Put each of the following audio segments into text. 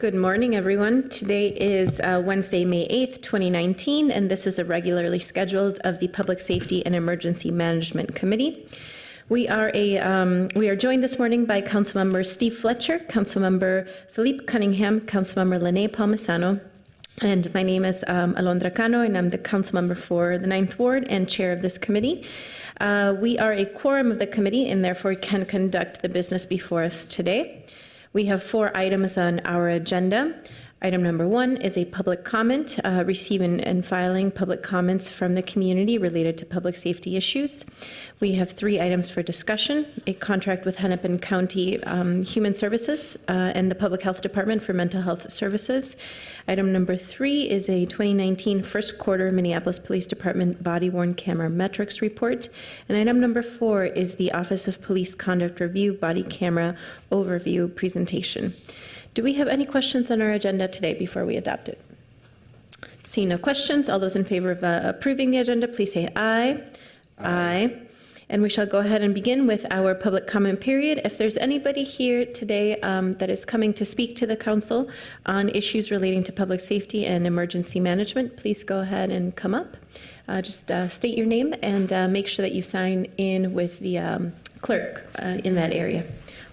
Good morning, everyone. Today is Wednesday, May 8th, 2019, and this is a regularly scheduled of the Public Safety and Emergency Management Committee. We are joined this morning by Councilmember Steve Fletcher, Councilmember Philippe Cunningham, Councilmember Lene Palmisano, and my name is Alondra Cano, and I'm the Councilmember for the 9th Ward and Chair of this committee. We are a quorum of the committee and therefore can conduct the business before us today. We have 4 items on our agenda. Item number 1 is a public comment, receiving and filing public comments from the community related to public safety issues. We have 3 items for discussion: a contract with Hennepin County Human Services and the Public Health Department for mental health services. Item number 3 is a 2019 first quarter Minneapolis Police Department body-worn camera metrics report. And item number 4 is the Office of Police Conduct Review body camera overview presentation. Do we have any questions on our agenda today before we adopt it? Seeing no questions, all those in favor of approving the agenda, please say aye. Aye. And we shall go ahead and begin with our public comment period. If there's anybody here today that is coming to speak to the council on issues relating to public safety and emergency management, please go ahead and come up. Just state your name and make sure that you sign in with the clerk in that area.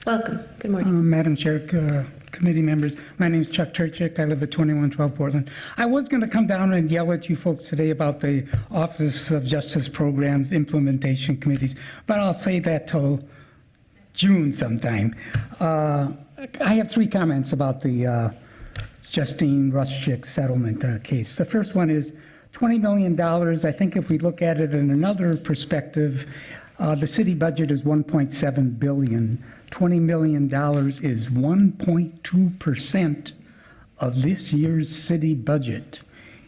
Welcome. Good morning. Madam Chair, committee members, my name is Chuck Turchik. I live at 2112 Portland. I was going to come down and yell at you folks today about the Office of Justice Programs Implementation Committees, but I'll say that till June sometime. I have 3 comments about the Justine Ruszczyk settlement case. The first one is $20 million. I think if we look at it in another perspective, the city budget is $1.7 billion. $20 million is 1.2% of this year's city budget.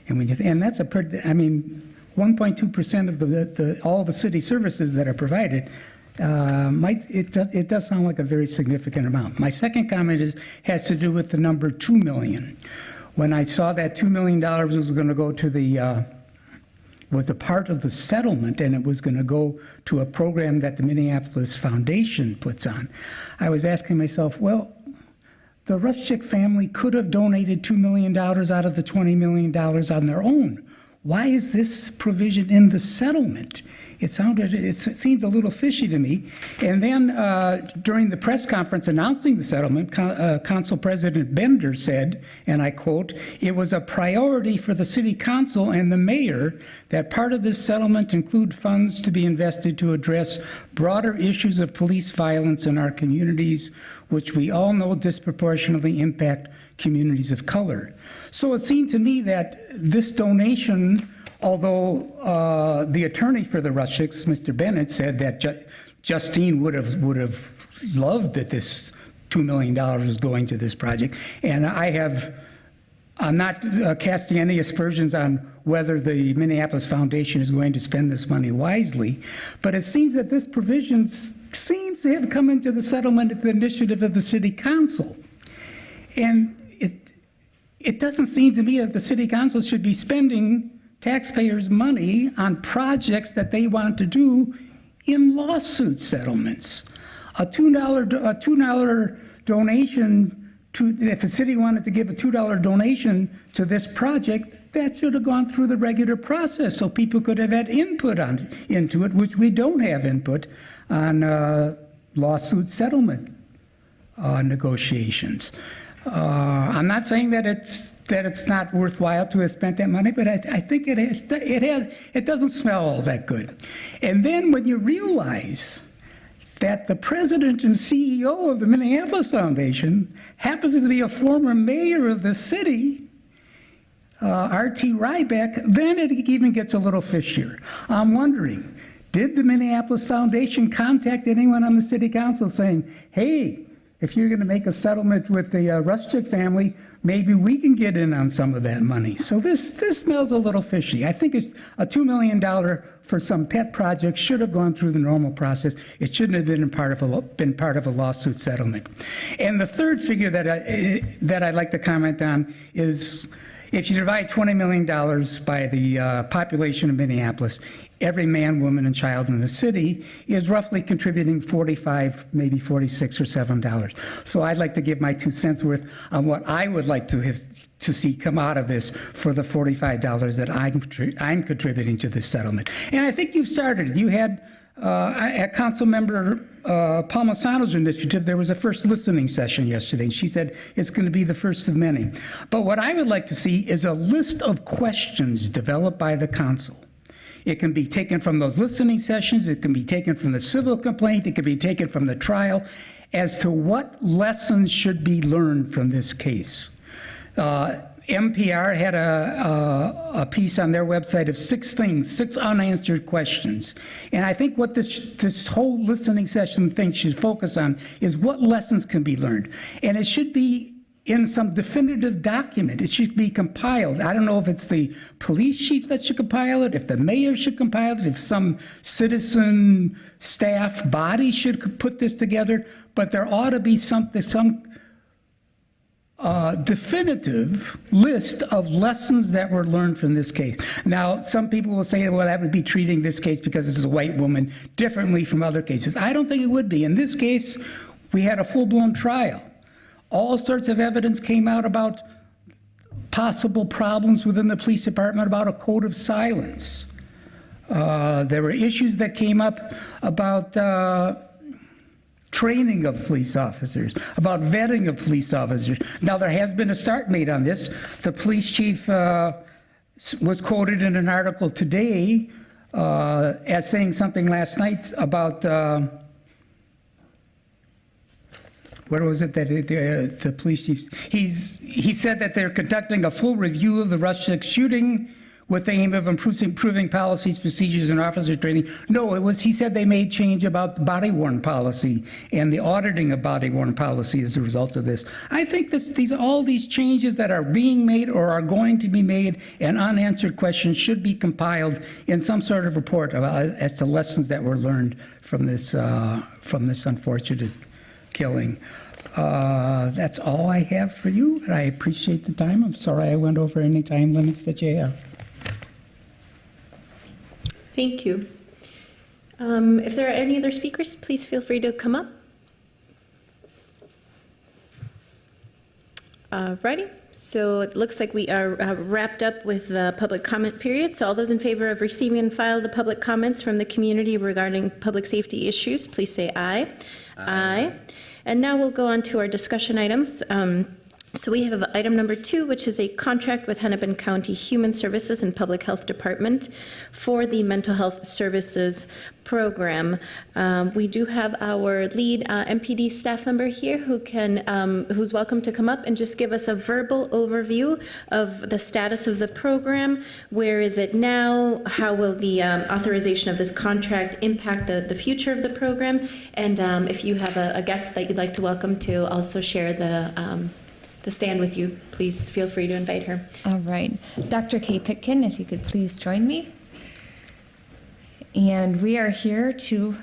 And that's a pretty, 1.2% of all the city services that are provided. It does sound like a very significant amount. My second comment has to do with the number 2 million. When I saw that $2 million was going to go to was a part of the settlement, and it was going to go to a program that the Minneapolis Foundation puts on, I was asking myself, well, the Ruszczyk family could have donated $2 million out of the $20 million on their own. Why is this provision in the settlement? It seemed a little fishy to me. And then during the press conference announcing the settlement, Council President Bender said, and I quote, "It was a priority for the City Council and the Mayor that part of this settlement include funds to be invested to address broader issues of police violence in our communities, which we all know disproportionately impact communities of color." So it seemed to me that this donation, although the attorney for the Ruszczyks, Mr. Bennett, said that Justine would have loved that this $2 million was going to this project, and I'm not casting any aspersions on whether the Minneapolis Foundation is going to spend this money wisely, but it seems that this provision seems to have come into the settlement at the initiative of the City Council. And it doesn't seem to me that the City Council should be spending taxpayers' money on projects that they want to do in lawsuit settlements. A $2 donation if the city wanted to give a $2 donation to this project, that should have gone through the regular process so people could have had input into it, which we don't have input on lawsuit settlement negotiations. I'm not saying that it's not worthwhile to have spent that money, but I think it doesn't smell all that good. And then when you realize that the president and CEO of the Minneapolis Foundation happens to be a former mayor of the city, R.T. Ryback, then it even gets a little fishier. I'm wondering, did the Minneapolis Foundation contact anyone on the city council saying, hey, if you're going to make a settlement with the Ruszczyk family, maybe we can get in on some of that money? So this smells a little fishy. I think it's a $2 million for some pet project should have gone through the normal process. It shouldn't have been part of a lawsuit settlement. And the third figure that I'd like to comment on is If you divide $20 million by the population of Minneapolis, every man, woman, and child in the city is roughly contributing 45, maybe 46 or $7. So I'd like to give my 2 cents worth on what I would like to see come out of this for the $45 that I'm contributing to this settlement. And I think you've started it. You had at Councilmember Palmisano's initiative, there was a first listening session yesterday, and she said it's going to be the first of many. But what I would like to see is a list of questions developed by the council. It can be taken from those listening sessions, it can be taken from the civil complaint, it can be taken from the trial, as to what lessons should be learned from this case. NPR had a piece on their website of 6 things, 6 unanswered questions. And I think what this whole listening session thing should focus on is what lessons can be learned. And it should be in some definitive document. It should be compiled. I don't know if it's the police chief that should compile it, if the mayor should compile it, if some citizen staff body should put this together, but there ought to be some definitive list of lessons that were learned from this case. Now, some people will say, well, that would be treating this case, because this is a white woman, differently from other cases. I don't think it would be. In this case, we had a full-blown trial. All sorts of evidence came out about possible problems within the police department, about a code of silence. There were issues that came up about training of police officers, about vetting of police officers. Now, there has been a start made on this. The police chief was quoted in an article today as saying something last night about what was it that the police chief, he said that they're conducting a full review of the Rush 6 shooting with the aim of improving policies, procedures, and officer training. No, he said they made change about the body-worn policy and the auditing of body-worn policy as a result of this. I think all these changes that are being made or are going to be made and unanswered questions should be compiled in some sort of report as to lessons that were learned from this unfortunate killing. That's all I have for you, and I appreciate the time. I'm sorry I went over any time limits that you have. Thank you. If there are any other speakers, please feel free to come up. Alrighty, so it looks like we are wrapped up with the public comment period. So all those in favor of receiving and file the public comments from the community regarding public safety issues, please say aye. Aye. And now we'll go on to our discussion items. So we have item number 2, which is a contract with Hennepin County Human Services and Public Health Department for the Mental Health Services Program. We do have our lead MPD staff member here who's welcome to come up and just give us a verbal overview of the status of the program. Where is it now? How will the authorization of this contract impact the future of the program? And if you have a guest that you'd like to welcome to also share the stand with you, please feel free to invite her. All right. Dr. Kay Pitkin, if you could please join me. And we are here to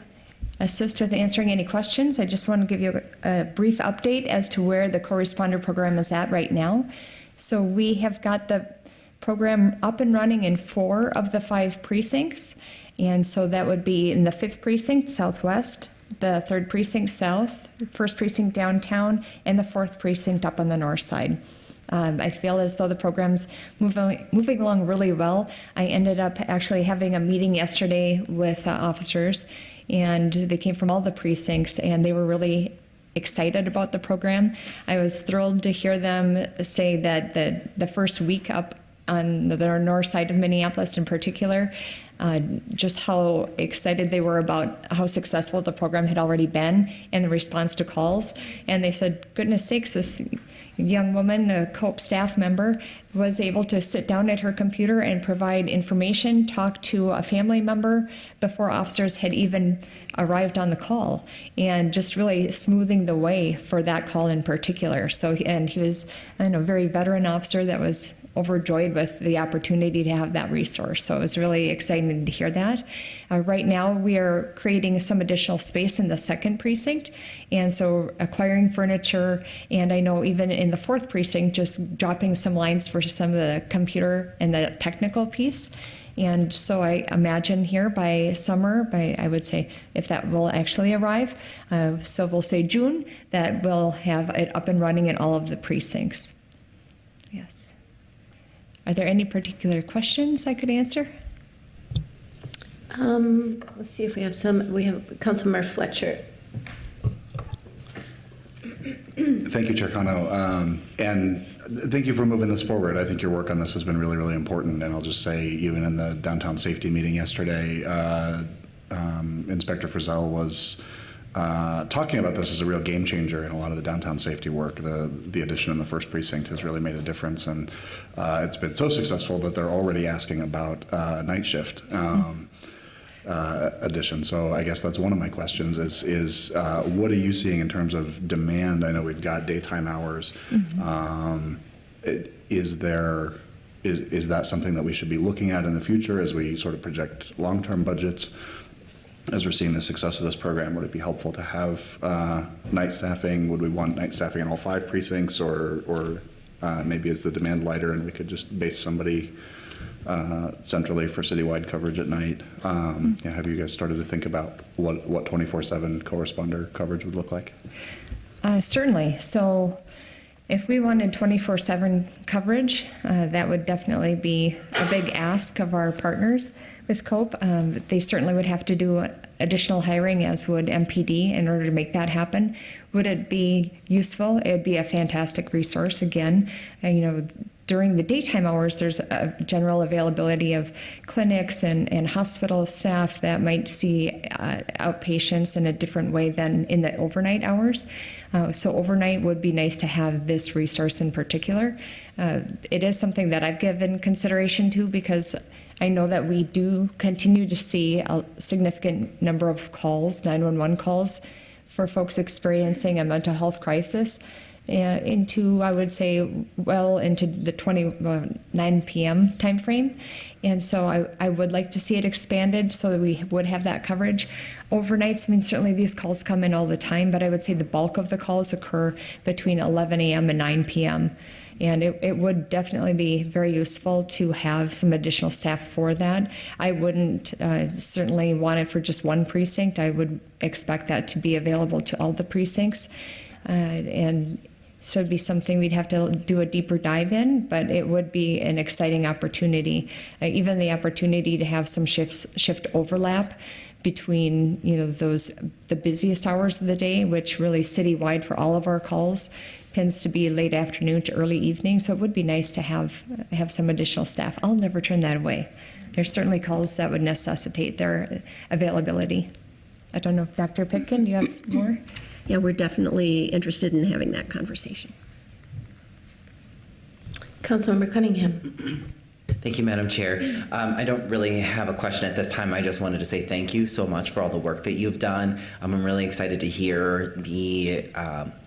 assist with answering any questions. I just want to give you a brief update as to where the co-responder program is at right now. So we have got the program up and running in 4 of the 5 precincts. And so that would be in the 5th precinct, Southwest, the 3rd precinct south, 1st precinct downtown, and the 4th precinct up on the north side. I feel as though the program's moving along really well. I ended up actually having a meeting yesterday with officers, and they came from all the precincts, and they were really excited about the program. I was thrilled to hear them say that the first week up on the north side of Minneapolis in particular, just how excited they were about how successful the program had already been and the response to calls. And they said, goodness sakes, this young woman, a COPE staff member, was able to sit down at her computer and provide information, talk to a family member before officers had even arrived on the call, and just really smoothing the way for that call in particular. So, and he was a very veteran officer that was overjoyed with the opportunity to have that resource. So it was really exciting to hear that. Right now, we are creating some additional space in the second precinct, and so acquiring furniture, and I know even in the fourth precinct, just dropping some lines for some of the computer and the technical piece. And so I imagine here by summer, I would say if that will actually arrive, so we'll say June, that we'll have it up and running in all of the precincts. Yes. Are there any particular questions I could answer? Let's see if we have some. We have Councilmember Fletcher. Thank you, Chair Cano. And thank you for moving this forward. I think your work on this has been really, really important. And I'll just say, even in the downtown safety meeting yesterday, Inspector Frizzell was talking about this as a real game changer in a lot of the downtown safety work. The addition in the first precinct has really made a difference. And it's been so successful that they're already asking about night shift. Addition. So I guess that's one of my questions is what are you seeing in terms of demand? I know we've got daytime hours. Is that something that we should be looking at in the future as we sort of project long-term budgets? As we're seeing the success of this program, would it be helpful to have night staffing? Would we want night staffing in all 5 precincts, or maybe is the demand lighter and we could just base somebody centrally for citywide coverage at night? Have you guys started to think about what 24/7 corresponder coverage would look like? Certainly. So if we wanted 24/7 coverage, that would definitely be a big ask of our partners with COPE. They certainly would have to do additional hiring, as would MPD, in order to make that happen. Would it be useful? It would be a fantastic resource. Again, during the daytime hours, there's a general availability of clinics and hospital staff that might see outpatients in a different way than in the overnight hours. So overnight would be nice to have this resource in particular. It is something that I've given consideration to, because I know that we do continue to see a significant number of calls, 911 calls, for folks experiencing a mental health crisis. Into, I would say, well into the 9 p.m. time frame. And so I would like to see it expanded so that we would have that coverage. Overnights, certainly these calls come in all the time, but I would say the bulk of the calls occur between 11 a.m. and 9 p.m. And it would definitely be very useful to have some additional staff for that. I wouldn't certainly want it for just one precinct. I would expect that to be available to all the precincts. And so it'd be something we'd have to do a deeper dive in, but it would be an exciting opportunity. Even the opportunity to have some shift overlap between the busiest hours of the day, which really citywide for all of our calls tends to be late afternoon to early evening. So it would be nice to have some additional staff. I'll never turn that away. There's certainly calls that would necessitate their availability. I don't know if Dr. Pitkin, do you have more? Yeah, we're definitely interested in having that conversation. Councilmember Cunningham. Thank you, Madam Chair. I don't really have a question at this time. I just wanted to say thank you so much for all the work that you've done. I'm really excited to hear the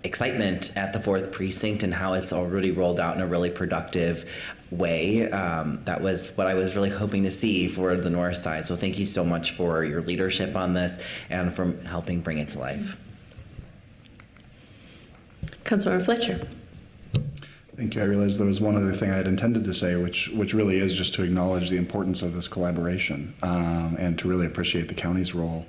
excitement at the 4th Precinct and how it's already rolled out in a really productive way. That was what I was really hoping to see for the north side. So thank you so much for your leadership on this and for helping bring it to life. Councilmember Fletcher. Thank you. I realized there was one other thing I had intended to say, which really is just to acknowledge the importance of this collaboration and to really appreciate the county's role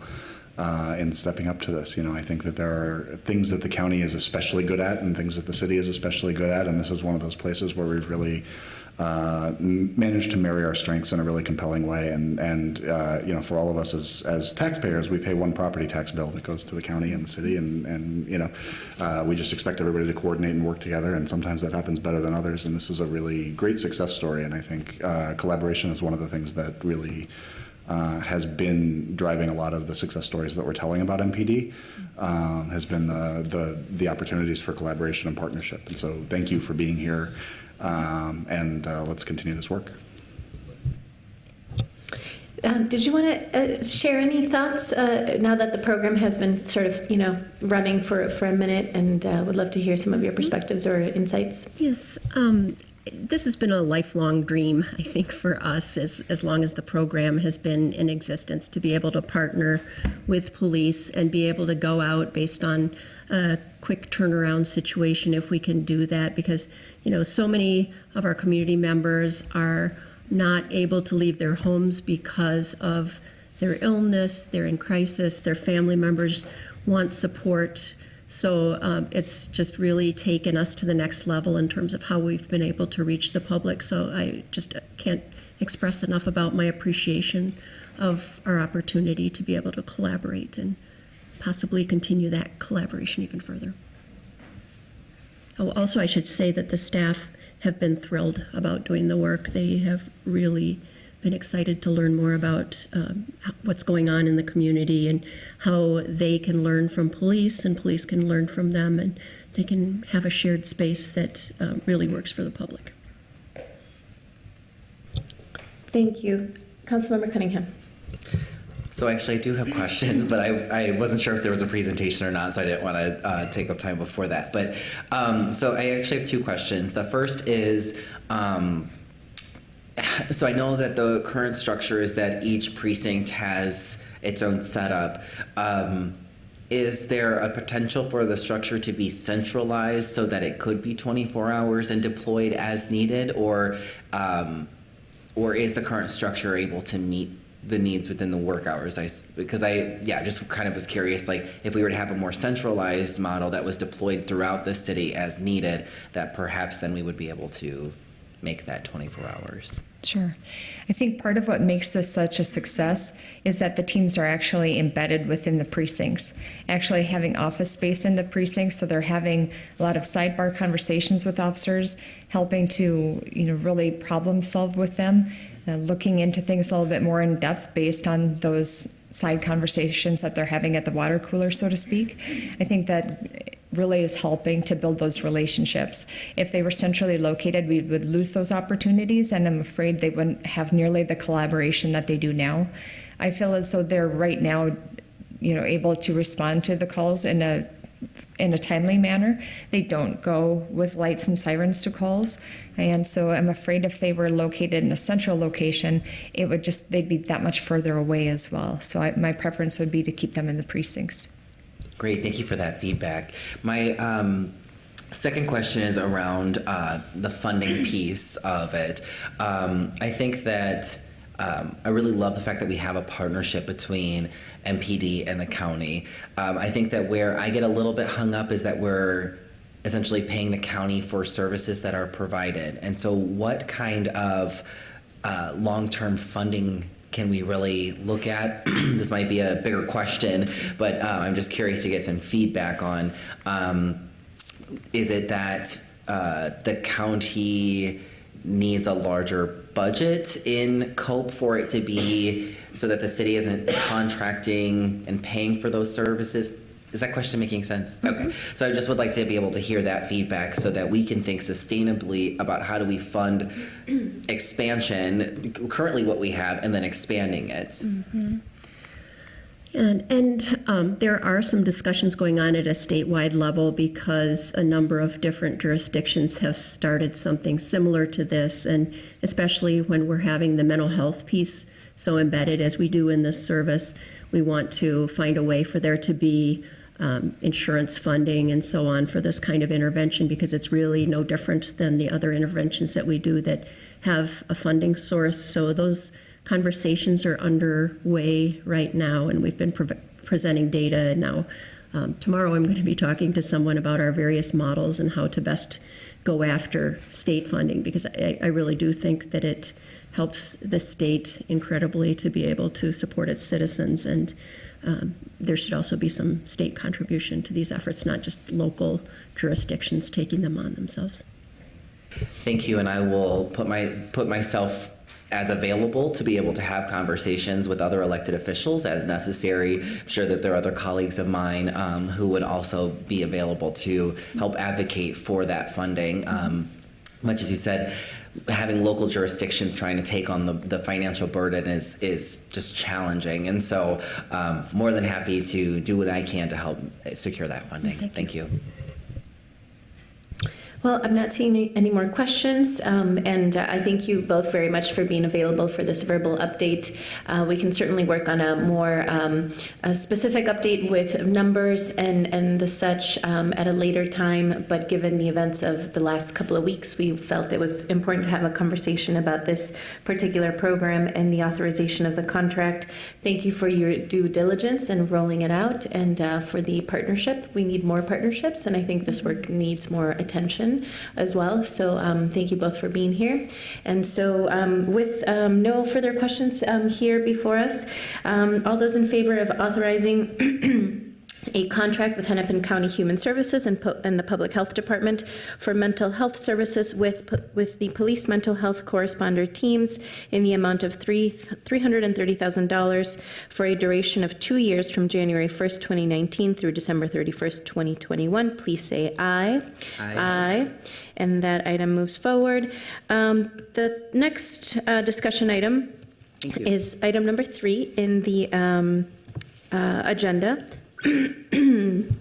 in stepping up to this. I think that there are things that the county is especially good at and things that the city is especially good at, and this is one of those places where we've really managed to marry our strengths in a really compelling way. And for all of us as taxpayers, we pay one property tax bill that goes to the county and the city, and we just expect everybody to coordinate and work together, and sometimes that happens better than others, and this is a really great success story. And I think collaboration is one of the things that really has been driving a lot of the success stories that we're telling about MPD, has been the opportunities for collaboration and partnership. And so thank you for being here. And let's continue this work. Did you want to share any thoughts now that the program has been sort of, running for a minute, and would love to hear some of your perspectives or insights? Yes, this has been a lifelong dream, I think, for us as long as the program has been in existence, to be able to partner with police and be able to go out based on a quick turnaround situation if we can do that, because, so many of our community members are not able to leave their homes because of their illness, they're in crisis, their family members want support. So it's just really taken us to the next level in terms of how we've been able to reach the public. So I just can't express enough about my appreciation of our opportunity to be able to collaborate and possibly continue that collaboration even further. Oh, also, I should say that the staff have been thrilled about doing the work. They have really been excited to learn more about what's going on in the community and how they can learn from police and police can learn from them, and they can have a shared space that really works for the public. Thank you. Councilmember Cunningham. So actually, I do have questions, but I wasn't sure if there was a presentation or not, so I didn't want to take up time before that. But so I actually have two questions. The first is, so I know that the current structure is that each precinct has its own setup. Is there a potential for the structure to be centralized so that it could be 24 hours and deployed as needed, or is the current structure able to meet the needs within the work hours? Because I just kind of was curious, like if we were to have a more centralized model that was deployed throughout the city as needed, that perhaps then we would be able to make that 24 hours. Sure. I think part of what makes this such a success is that the teams are actually embedded within the precincts, actually having office space in the precincts, so they're having a lot of sidebar conversations with officers, helping to really problem solve with them, looking into things a little bit more in depth based on those side conversations that they're having at the water cooler, so to speak. I think that really is helping to build those relationships. If they were centrally located, we would lose those opportunities, and I'm afraid they wouldn't have nearly the collaboration that they do now. I feel as though they're right now, able to respond to the calls in a timely manner. They don't go with lights and sirens to calls. And so I'm afraid if they were located in a central location, they'd be that much further away as well. So my preference would be to keep them in the precincts. Great, thank you for that feedback. My second question is around the funding piece of it. I think that I really love the fact that we have a partnership between MPD and the county. I think that where I get a little bit hung up is that we're essentially paying the county for services that are provided. And so what kind of long-term funding can we really look at? This might be a bigger question, but I'm just curious to get some feedback on, is it that the county needs a larger budget in COPE for it to be so that the city isn't contracting and paying for those services? Is that question making sense? Okay. So I just would like to be able to hear that feedback so that we can think sustainably about how do we fund expansion, currently what we have, and then expanding it. Mm-hmm. And there are some discussions going on at a statewide level because a number of different jurisdictions have started something similar to this, and especially when we're having the mental health piece so embedded as we do in this service, we want to find a way for there to be insurance funding and so on for this kind of intervention, because it's really no different than the other interventions that we do that have a funding source. So those conversations are underway right now, and we've been presenting data now. Tomorrow I'm going to be talking to someone about our various models and how to best go after state funding, because I really do think that it helps the state incredibly to be able to support its citizens, and there should also be some state contribution to these efforts, not just local jurisdictions taking them on themselves. Thank you, and I will put myself as available to be able to have conversations with other elected officials as necessary. I'm sure that there are other colleagues of mine who would also be available to help advocate for that funding. Much as you said, having local jurisdictions trying to take on the financial burden is just challenging. And so more than happy to do what I can to help secure that funding. Thank you. Well, I'm not seeing any more questions, and I thank you both very much for being available for this verbal update. We can certainly work on a more a specific update with numbers and the such at a later time, but given the events of the last couple of weeks, we felt it was important to have a conversation about this particular program and the authorization of the contract. Thank you for your due diligence and rolling it out, and for the partnership. We need more partnerships, and I think this work needs more attention as well. So thank you both for being here. And so with no further questions here before us, all those in favor of authorizing a contract with Hennepin County Human Services and the Public Health Department for mental health services with the police mental health corresponder teams in the amount of $330,000 for a duration of 2 years from January 1st, 2019 through December 31st, 2021. Please say aye. Aye. And that item moves forward. The next discussion item is item number 3 in the agenda. And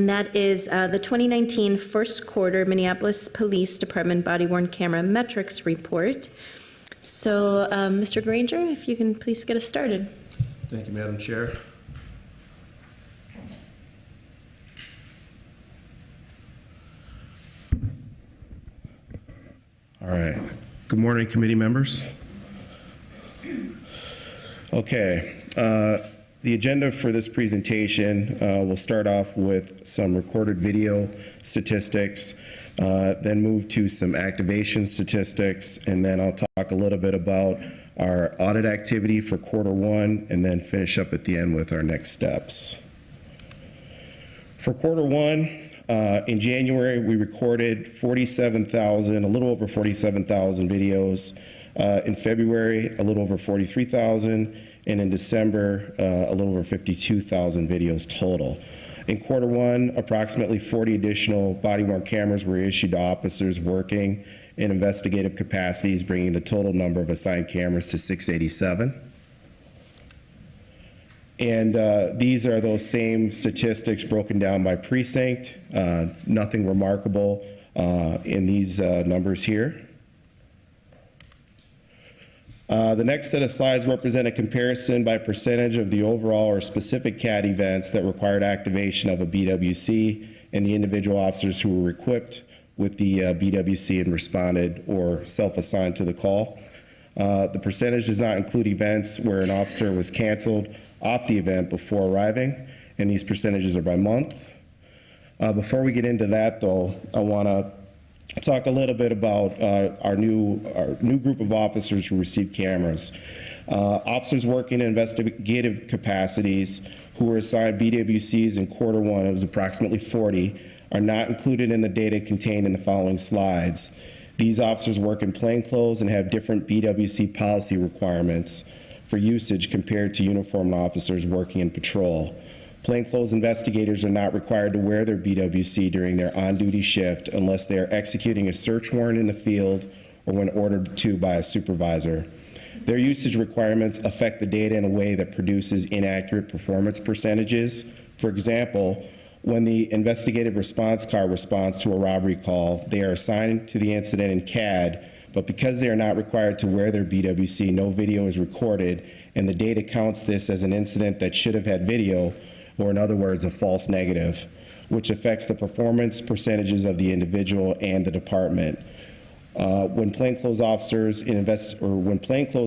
that is the 2019 first quarter Minneapolis Police Department body-worn camera metrics report. So, Mr. Granger, if you can please get us started. Thank you, Madam Chair. All right. Good morning, committee members. Okay. The agenda for this presentation will start off with some recorded video statistics, then move to some activation statistics, and then I'll talk a little bit about our audit activity for quarter 1, and then finish up at the end with our next steps. For quarter 1, in January, we recorded a little over 47,000 videos. In February, a little over 43,000. And in December, a little over 52,000 videos total. In quarter 1, approximately 40 additional body-worn cameras were issued to officers working in investigative capacities, bringing the total number of assigned cameras to 687. And these are those same statistics broken down by precinct. Nothing remarkable in these numbers here. The next set of slides represent a comparison by percentage of the overall or specific CAD events that required activation of a BWC and the individual officers who were equipped with the BWC and responded or self-assigned to the call. The percentage does not include events where an officer was canceled off the event before arriving, and these percentages are by month. Before we get into that, though, I want to talk a little bit about our new group of officers who received cameras. Officers working in investigative capacities who were assigned BWCs in quarter 1, it was approximately 40, are not included in the data contained in the following slides. These officers work in plainclothes and have different BWC policy requirements for usage compared to uniformed officers working in patrol. Plainclothes investigators are not required to wear their BWC during their on-duty shift unless they are executing a search warrant in the field or when ordered to by a supervisor. Their usage requirements affect the data in a way that produces inaccurate performance percentages. For example, when the investigative response car responds to a robbery call, they are assigned to the incident in CAD, but because they are not required to wear their BWC, no video is recorded, and the data counts this as an incident that should have had video, or in other words, a false negative, which affects the performance percentages of the individual and the department. When plainclothes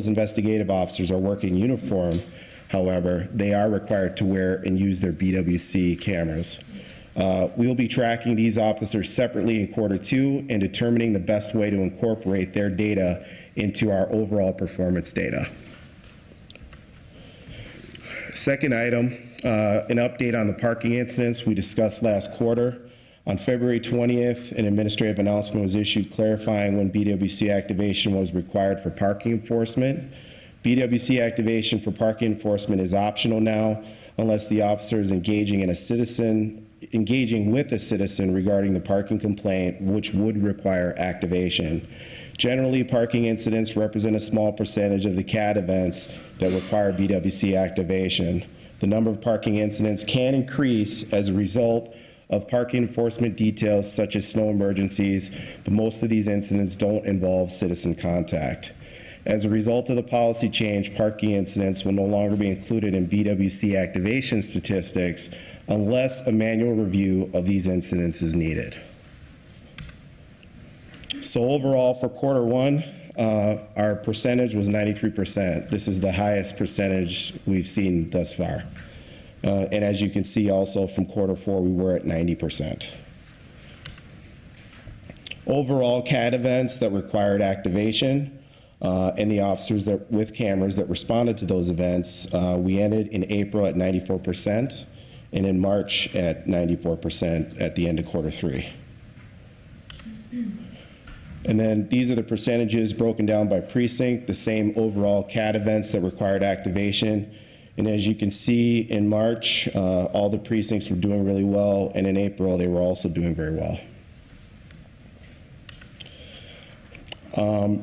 investigative officers are working uniform, however, they are required to wear and use their BWC cameras. We will be tracking these officers separately in quarter 2 and determining the best way to incorporate their data into our overall performance data. Second item, an update on the parking incidents we discussed last quarter. On February 20th, an administrative announcement was issued clarifying when BWC activation was required for parking enforcement. BWC activation for parking enforcement is optional now unless the officer is engaging with a citizen regarding the parking complaint, which would require activation. Generally, parking incidents represent a small percentage of the CAD events that require BWC activation. The number of parking incidents can increase as a result of parking enforcement details such as snow emergencies, but most of these incidents don't involve citizen contact. As a result of the policy change, parking incidents will no longer be included in BWC activation statistics unless a manual review of these incidents is needed. So overall, for quarter one, our percentage was 93%. This is the highest percentage we've seen thus far. And as you can see also from quarter four, we were at 90%. Overall CAD events that required activation and the officers that with cameras that responded to those events, we ended in April at 94% and in March at 94% at the end of quarter three. And then these are the percentages broken down by precinct, the same overall CAD events that required activation. And as you can see in March, all the precincts were doing really well, and in April they were also doing very well.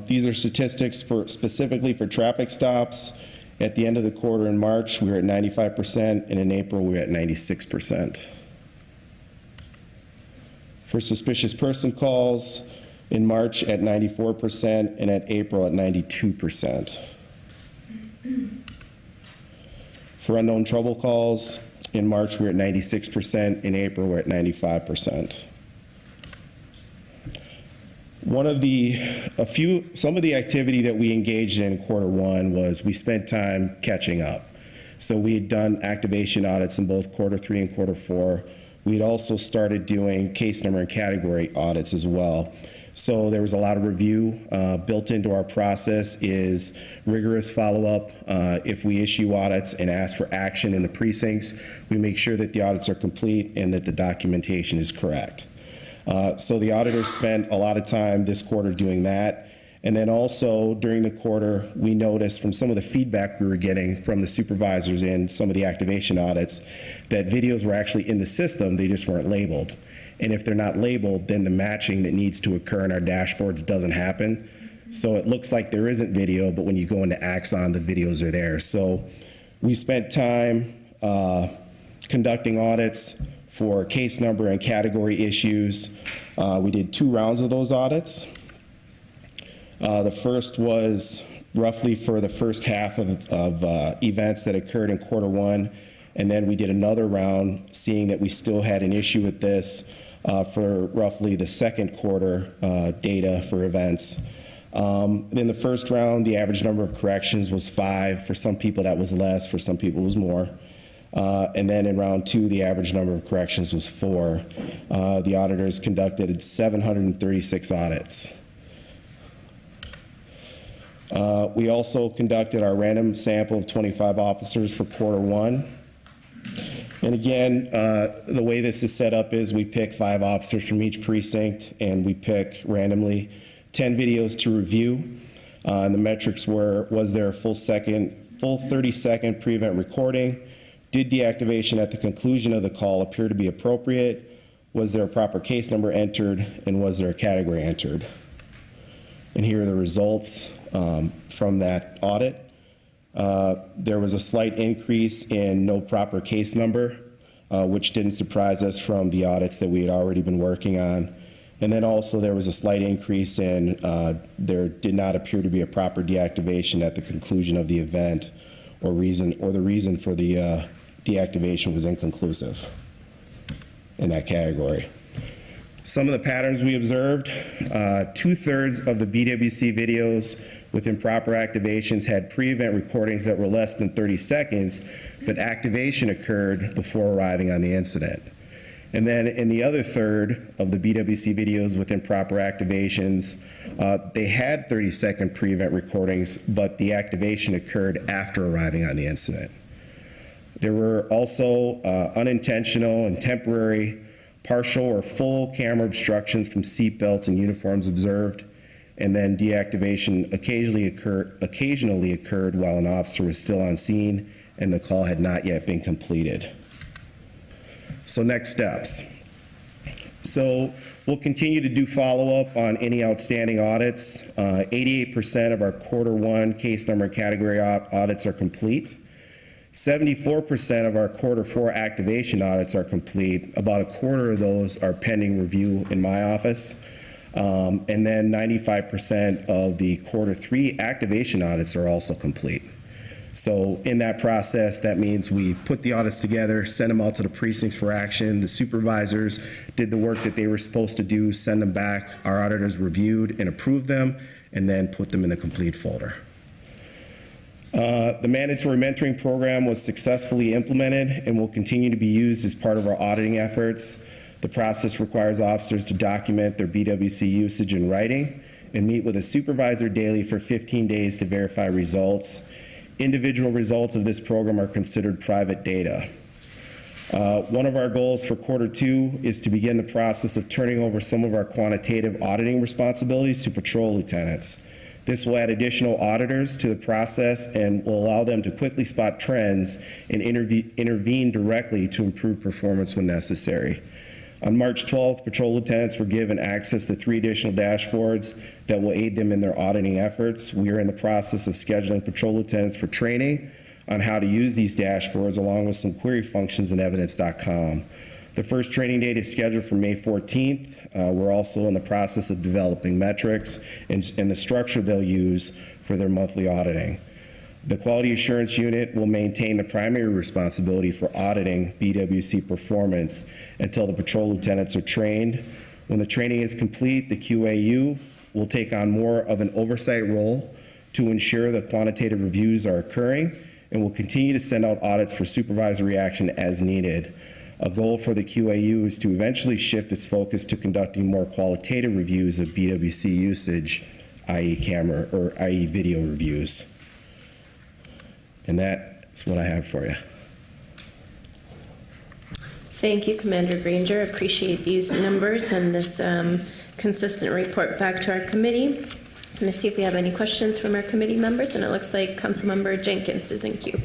These are statistics specifically for traffic stops. At the end of the quarter in March, we were at 95%, and in April we were at 96%. For suspicious person calls, in March at 94% and at April at 92%. For unknown trouble calls, in March we're at 96%, in April we're at 95%. Some of the activity that we engaged in quarter one was we spent time catching up. So we had done activation audits in both quarter three and quarter four. We had also started doing case number and category audits as well. So there was a lot of review. Built into our process is rigorous follow-up. If we issue audits and ask for action in the precincts, we make sure that the audits are complete and that the documentation is correct. So the auditors spent a lot of time this quarter doing that. And then also during the quarter, we noticed from some of the feedback we were getting from the supervisors in some of the activation audits that videos were actually in the system, they just weren't labeled. And if they're not labeled, then the matching that needs to occur in our dashboards doesn't happen. So it looks like there isn't video, but when you go into Axon, the videos are there. So we spent time conducting audits for case number and category issues. We did 2 rounds of those audits. The first was roughly for the first half of events that occurred in quarter one. And then we did another round, seeing that we still had an issue with this for roughly the second quarter data for events. In the first round, the average number of corrections was 5. For some people, that was less. For some people, it was more. And then in round 2, the average number of corrections was 4. The auditors conducted 736 audits. We also conducted our random sample of 25 officers for quarter one. And again, the way this is set up is we pick 5 officers from each precinct and we pick randomly 10 videos to review. And the metrics was there a full 30-second pre-event recording? Did deactivation at the conclusion of the call appear to be appropriate? Was there a proper case number entered? And was there a category entered? And here are the results from that audit. There was a slight increase in no proper case number, which didn't surprise us from the audits that we had already been working on. And then also there was a slight increase in there did not appear to be a proper deactivation at the conclusion of the event, or the reason for the deactivation was inconclusive in that category. Some of the patterns we observed, 2/3 of the BWC videos with improper activations had pre-event recordings that were less than 30 seconds, but activation occurred before arriving on the incident. And then in the other third of the BWC videos with improper activations, they had 30-second pre-event recordings, but the activation occurred after arriving on the incident. There were also unintentional and temporary partial or full camera obstructions from seat belts and uniforms observed, and then deactivation occasionally occurred while an officer was still on scene and the call had not yet been completed. So next steps. So we'll continue to do follow-up on any outstanding audits. 88% of our quarter one case number category audits are complete. 74% of our Q4 activation audits are complete. About a quarter of those are pending review in my office. And then 95% of the Q3 activation audits are also complete. So in that process, that means we put the audits together, send them out to the precincts for action. The supervisors did the work that they were supposed to do, send them back. Our auditors reviewed and approved them, and then put them in the complete folder. The mandatory mentoring program was successfully implemented and will continue to be used as part of our auditing efforts. The process requires officers to document their BWC usage in writing and meet with a supervisor daily for 15 days to verify results. Individual results of this program are considered private data. One of our goals for Q2 is to begin the process of turning over some of our quantitative auditing responsibilities to patrol lieutenants. This will add additional auditors to the process and will allow them to quickly spot trends and intervene directly to improve performance when necessary. On March 12th, patrol lieutenants were given access to 3 additional dashboards that will aid them in their auditing efforts. We are in the process of scheduling patrol lieutenants for training on how to use these dashboards, along with some query functions in evidence.com. The first training date is scheduled for May 14th. We're also in the process of developing metrics and the structure they'll use for their monthly auditing. The Quality Assurance Unit will maintain the primary responsibility for auditing BWC performance until the patrol lieutenants are trained. When the training is complete, the QAU will take on more of an oversight role to ensure that quantitative reviews are occurring, and will continue to send out audits for supervisory action as needed. A goal for the QAU is to eventually shift its focus to conducting more qualitative reviews of BWC usage, i.e. camera or i.e. video reviews. And that's what I have for you. Thank you, Commander Granger. Appreciate these numbers and this consistent report back to our committee. I'm going to see if we have any questions from our committee members, and it looks like Councilmember Jenkins is in queue.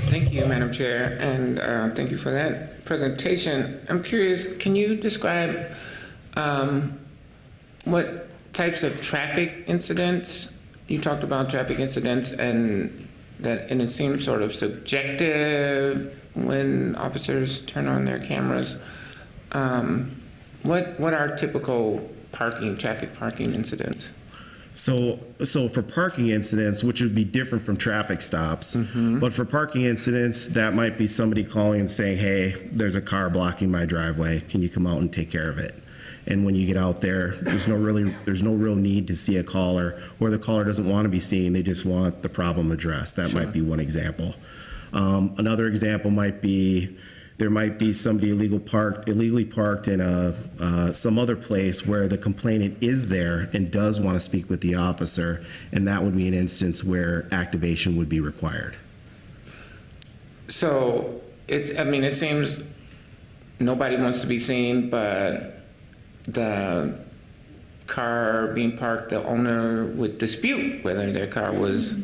Thank you, Madam Chair, and thank you for that presentation. I'm curious, can you describe what types of traffic incidents? You talked about traffic incidents and it seems sort of subjective when officers turn on their cameras. What are typical traffic parking incidents? So for parking incidents, which would be different from traffic stops, but for parking incidents, that might be somebody calling and saying, hey, there's a car blocking my driveway. Can you come out and take care of it? And when you get out there, there's no real need to see a caller, or the caller doesn't want to be seen. They just want the problem addressed. That might be one example. Another example might be there might be somebody illegally parked in some other place where the complainant is there and does want to speak with the officer, and that would be an instance where activation would be required. So it seems nobody wants to be seen, but the car being parked, the owner would dispute whether their car was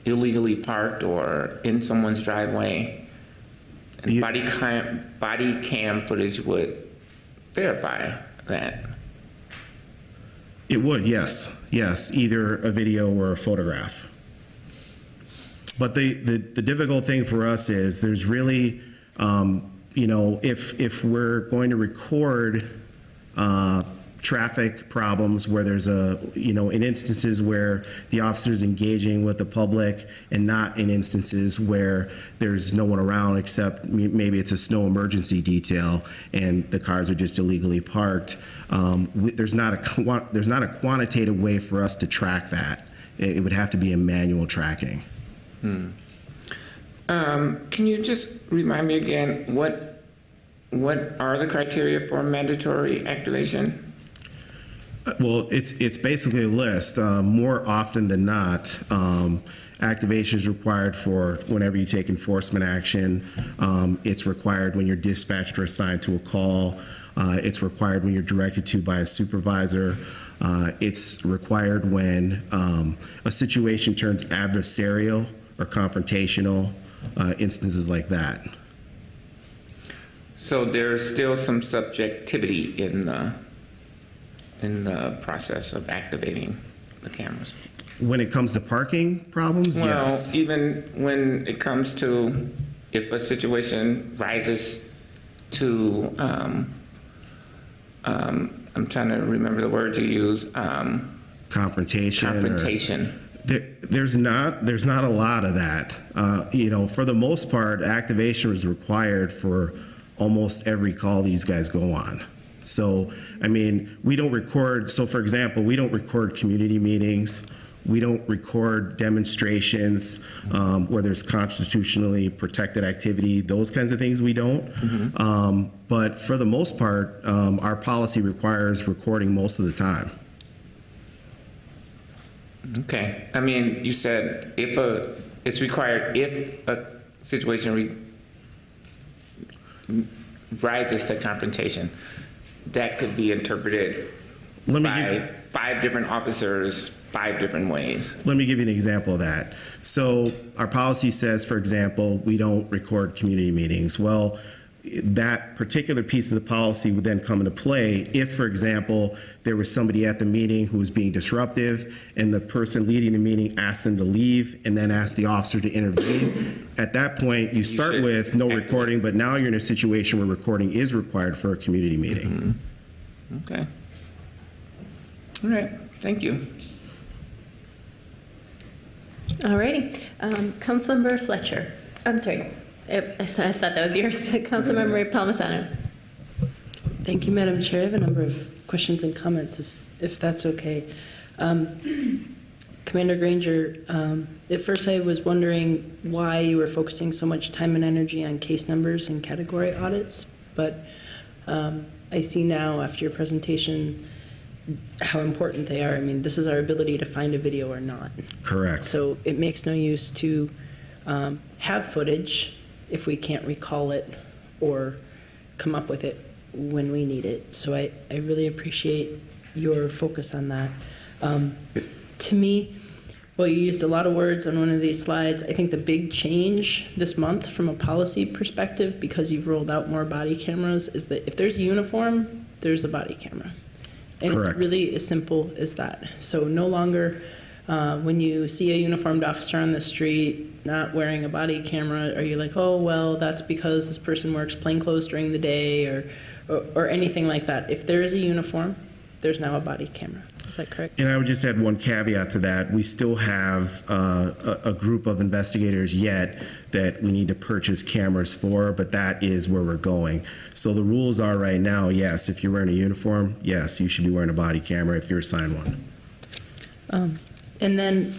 illegally parked or in someone's driveway. And body cam footage would verify that. It would, yes, either a video or a photograph. But the difficult thing for us is there's really, if we're going to record traffic problems where there's in instances where the officer is engaging with the public and not in instances where there's no one around except maybe it's a snow emergency detail and the cars are just illegally parked, there's not a quantitative way for us to track that. It would have to be a manual tracking. Can you just remind me again, what are the criteria for mandatory activation? Well, it's basically a list. More often than not, activation is required for whenever you take enforcement action. It's required when you're dispatched or assigned to a call. It's required when you're directed to by a supervisor. It's required when a situation turns adversarial or confrontational, instances like that. So there's still some subjectivity in the process of activating the cameras. When it comes to parking problems, Well, yes. even when it comes to if a situation rises to, I'm trying to remember the word you use, Confrontation. or- confrontation. There's not a lot of that. For the most part, activation is required for almost every call these guys go on. So, we don't record. So, for example, we don't record community meetings. We don't record demonstrations where there's constitutionally protected activity. Those kinds of things we don't. But for the most part, our policy requires recording most of the time. Okay. You said it's required if a situation rises to confrontation. That could be interpreted Let me by give- 5 different officers 5 different ways. Let me give you an example of that. So our policy says, for example, we don't record community meetings. Well, that particular piece of the policy would then come into play if, for example, there was somebody at the meeting who was being disruptive and the person leading the meeting asked them to leave and then asked the officer to intervene. At that point, you start should with no activate. recording, but now you're in a situation where recording is required for a community meeting. Okay. All right. Thank you. All righty. Councilmember Fletcher. I'm sorry. I thought that was yours. Councilmember Palmisano. Thank you, Madam Chair. I have a number of questions and comments, if that's okay. Commander Granger, at first I was wondering why you were focusing so much time and energy on case numbers and category audits, but I see now after your presentation how important they are. This is our ability to find a video or not. Correct. So it makes no use to have footage if we can't recall it or come up with it when we need it. So I really appreciate your focus on that. To me, well, you used a lot of words on one of these slides. I think the big change this month from a policy perspective, because you've rolled out more body cameras, is that if there's a uniform, there's a body camera. And Correct. It's really as simple as that. So no longer when you see a uniformed officer on the street not wearing a body camera, are you like, oh, well, that's because this person works plainclothes during the day or anything like that. If there is a uniform, there's now a body camera. Is that correct? And I would just add one caveat to that. We still have a group of investigators yet that we need to purchase cameras for, but that is where we're going. So the rules are right now, yes, if you're wearing a uniform, yes, you should be wearing a body camera if you're assigned one. And then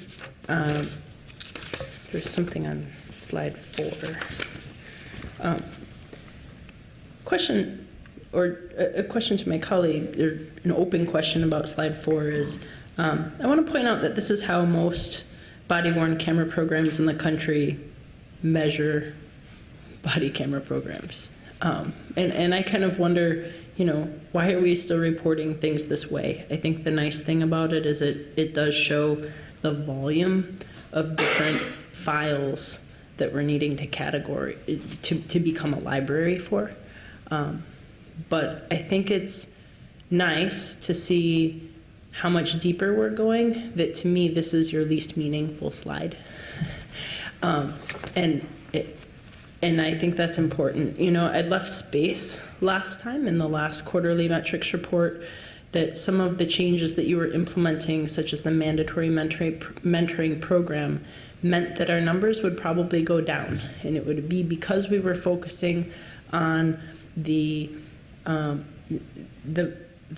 there's something on slide 4. Question, or a question to my colleague, or an open question about slide 4 is, I want to point out that this is how most body-worn camera programs in the country measure body camera programs. And I kind of wonder, why are we still reporting things this way? I think the nice thing about it is it does show the volume of different files that we're needing to become a library for. But I think it's nice to see how much deeper we're going, that to me this is your least meaningful slide. And I think that's important. I left space last time in the last quarterly metrics report that some of the changes that you were implementing, such as the mandatory mentoring program, meant that our numbers would probably go down. And it would be because we were focusing on the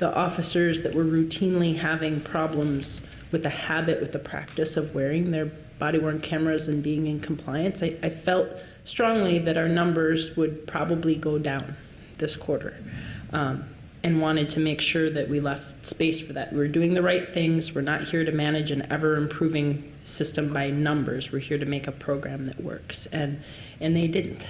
officers that were routinely having problems with the habit, with the practice of wearing their body-worn cameras and being in compliance. I felt strongly that our numbers would probably go down this quarter, and wanted to make sure that we left space for that. We're doing the right things. We're not here to manage an ever-improving system by numbers. We're here to make a program that works, and they didn't.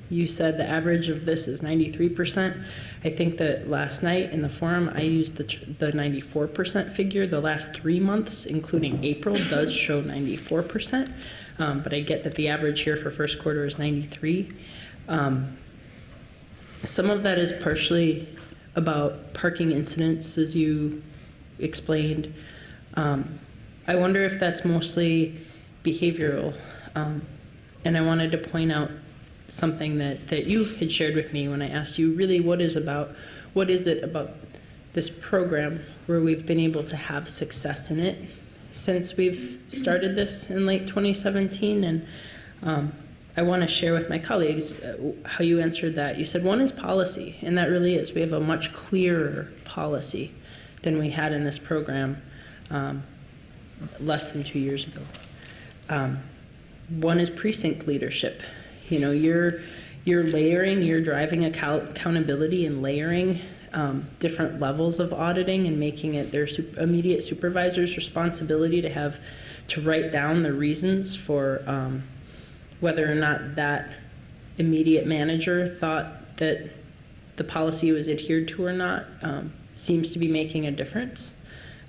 You said the average of this is 93%. I think that last night in the forum, I used the 94% figure. The last 3 months, including April, does show 94%. But I get that the average here for first quarter is 93. Some of that is partially about parking incidents, as you explained. I wonder if that's mostly behavioral. And I wanted to point out something that you had shared with me when I asked you really what is it about this program where we've been able to have success in it since we've started this in late 2017. And I want to share with my colleagues how you answered that. You said one is policy, and that really is. We have a much clearer policy than we had in this program less than 2 years ago. One is precinct leadership. You know, you're layering, you're driving accountability and layering different levels of auditing and making it their immediate supervisor's responsibility to write down the reasons for whether or not that immediate manager thought that the policy was adhered to or not seems to be making a difference.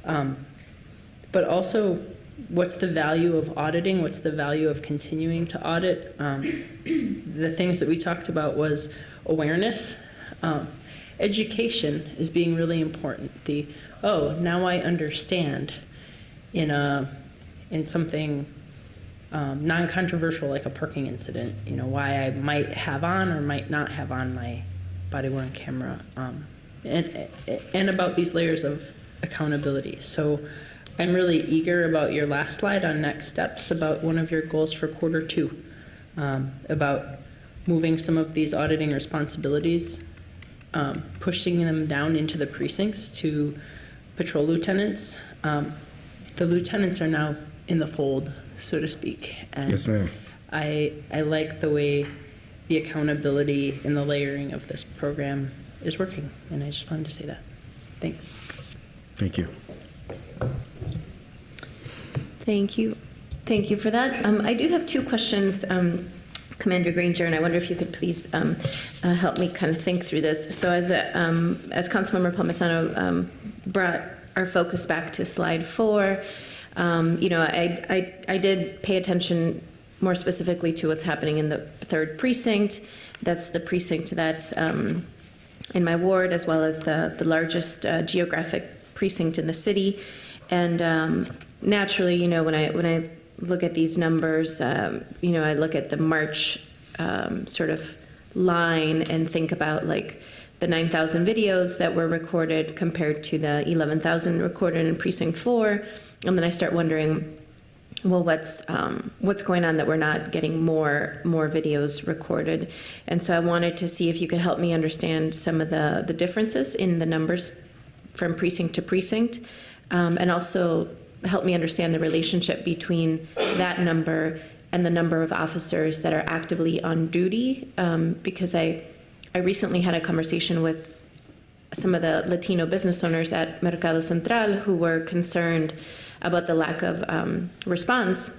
But also, what's the value of auditing? What's the value of continuing to audit? The things that we talked about was awareness. Education is being really important. Now I understand in something non-controversial like a parking incident, you know, why I might have on or might not have on my body-worn camera, and about these layers of accountability. So I'm really eager about your last slide on next steps, about one of your goals for Q2, about moving some of these auditing responsibilities, pushing them down into the precincts to patrol lieutenants. The lieutenants are now in the fold, so to speak. And Yes, ma'am. I like the way the accountability and the layering of this program is working, and I just wanted to say that. Thanks. Thank you. Thank you. Thank you for that. I do have two questions, Commander Granger, and I wonder if you could please help me kind of think through this. So as Councilmember Palmisano brought our focus back to slide 4, you know, I did pay attention more specifically to what's happening in the 3rd precinct. That's the precinct that's in my ward, as well as the largest geographic precinct in the city. And naturally, you know, when I look at these numbers, you know, I look at the March sort of line and think about like the 9,000 videos that were recorded compared to the 11,000 recorded in precinct 4, and then I start wondering, well, what's going on that we're not getting more videos recorded? And so I wanted to see if you could help me understand some of the differences in the numbers from precinct to precinct, and also help me understand the relationship between that number and the number of officers that are actively on duty, because I recently had a conversation with some of the Latino business owners at Mercado Central who were concerned about the lack of response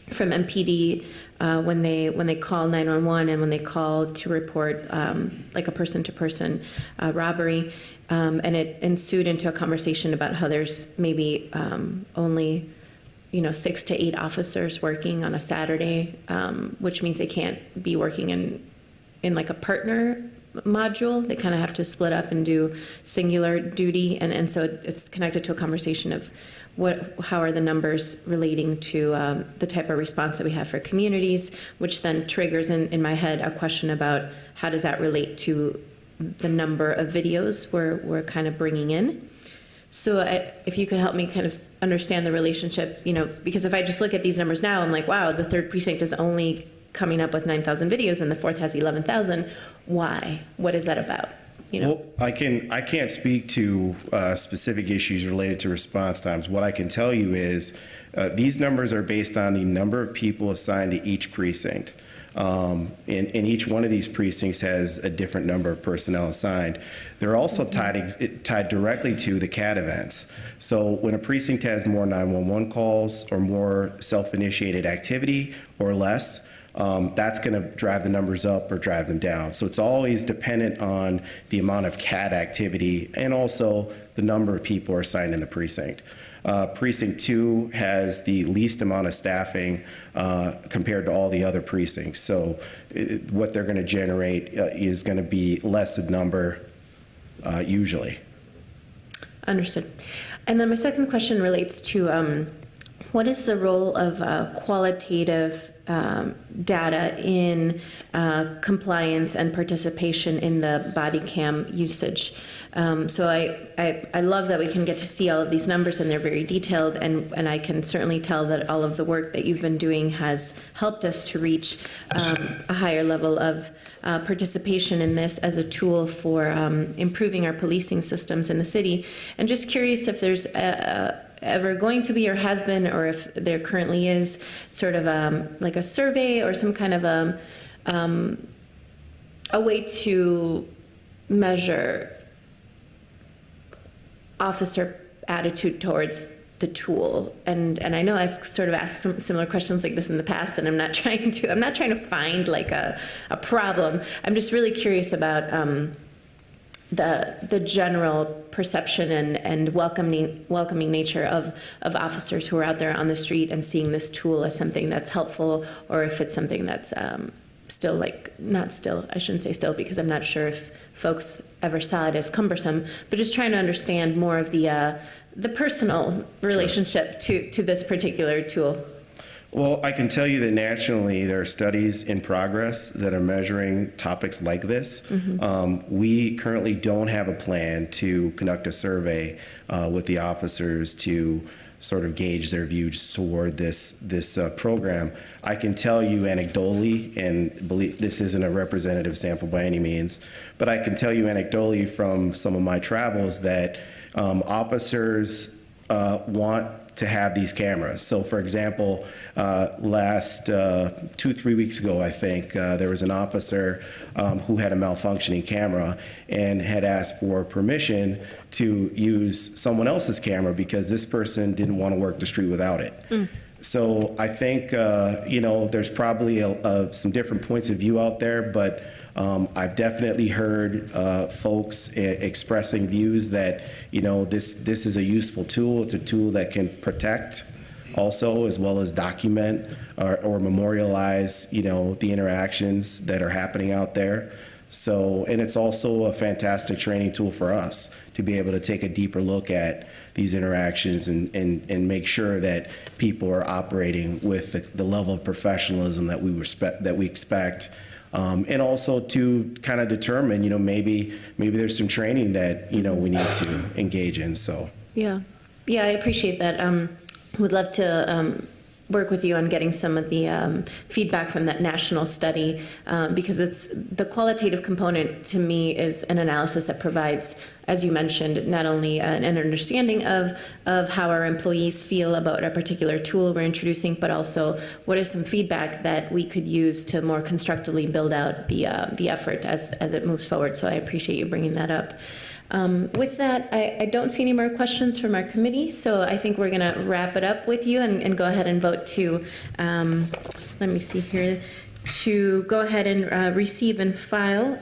from MPD when they call 911 and when they call to report like a person-to-person robbery. And it ensued into a conversation about how there's maybe only 6 to 8 officers working on a Saturday, which means they can't be working in like a partner module. They kind of have to split up and do singular duty, and so it's connected to a conversation of how are the numbers relating to the type of response that we have for communities, which then triggers in my head a question about how does that relate to the number of videos we're kind of bringing in. So if you could help me kind of understand the relationship, because if I just look at these numbers now, I'm like, wow, the 3rd precinct is only coming up with 9,000 videos and the 4th has 11,000. Why? What is that about? Well, I can't speak to specific issues related to response times. What I can tell you is these numbers are based on the number of people assigned to each precinct. And each one of these precincts has a different number of personnel assigned. They're also tied directly to the CAT events. So when a precinct has more 911 calls or more self-initiated activity or less, that's going to drive the numbers up or drive them down. So it's always dependent on the amount of CAT activity and also the number of people are assigned in the precinct. Precinct 2 has the least amount of staffing compared to all the other precincts. So what they're going to generate is going to be less in number usually. Understood. And then my second question relates to what is the role of qualitative data in compliance and participation in the body cam usage? So I love that we can get to see all of these numbers, and they're very detailed, and I can certainly tell that all of the work that you've been doing has helped us to reach a higher level of participation in this as a tool for improving our policing systems in the city. And just curious if there's ever going to be or has been, or if there currently is, sort of like a survey or some kind of a way to measure officer attitude towards the tool. And I know I've sort of asked some similar questions like this in the past, and I'm not trying to find like a problem. I'm just really curious about the general perception and welcoming nature of officers who are out there on the street and seeing this tool as something that's helpful, or if it's something that's still, like, not still, I shouldn't say still, because I'm not sure if folks ever saw it as cumbersome, but just trying to understand more of the personal relationship to this particular tool. Well, I can tell you that nationally there are studies in progress that are measuring topics like this. We currently don't have a plan to conduct a survey with the officers to sort of gauge their views toward this program. I can tell you anecdotally, and believe this isn't a representative sample by any means, but I can tell you anecdotally from some of my travels that officers want to have these cameras. So for example, last 2-3 weeks ago, I think, there was an officer who had a malfunctioning camera and had asked for permission to use someone else's camera because this person didn't want to work the street without it. So I think, there's probably some different points of view out there, but I've definitely heard folks expressing views that, this is a useful tool. It's a tool that can protect also, as well as document or memorialize, the interactions that are happening out there. So, and it's also a fantastic training tool for us to be able to take a deeper look at these interactions and make sure that people are operating with the level of professionalism that we expect. And also to kind of determine, maybe there's some training that, we need to engage in, so. Yeah, I appreciate that. Would love to work with you on getting some of the feedback from that national study, because it's the qualitative component to me is an analysis that provides, as you mentioned, not only an understanding of how our employees feel about a particular tool we're introducing, but also what is some feedback that we could use to more constructively build out the effort as it moves forward. So I appreciate you bringing that up. With that, I don't see any more questions from our committee, so I think we're going to wrap it up with you and go ahead and vote to, let me see here, to go ahead and receive and file.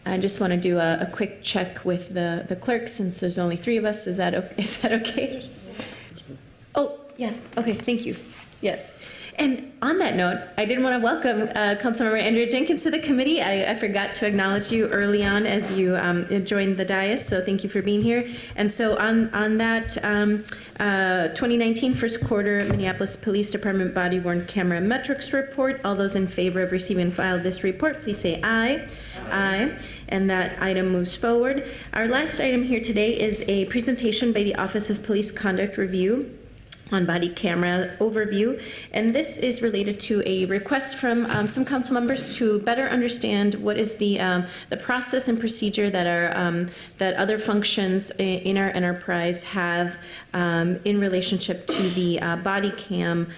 I just want to do a quick check with the clerk, since there's only 3 of us. Is that okay? Oh, yeah, okay, thank you. Yes. And on that note, I did want to welcome Councilmember Andrea Jenkins to the committee. I forgot to acknowledge you early on as you joined the dais, so thank you for being here. And so on that 2019 first quarter Minneapolis Police Department body-worn camera metrics report, all those in favor of receiving and file this report, please say aye. Aye. And that item moves forward. Our last item here today is a presentation by the Office of Police Conduct Review on body camera overview, and this is related to a request from some council members to better understand what is the process and procedure that are that other functions in our enterprise have in relationship to the body cam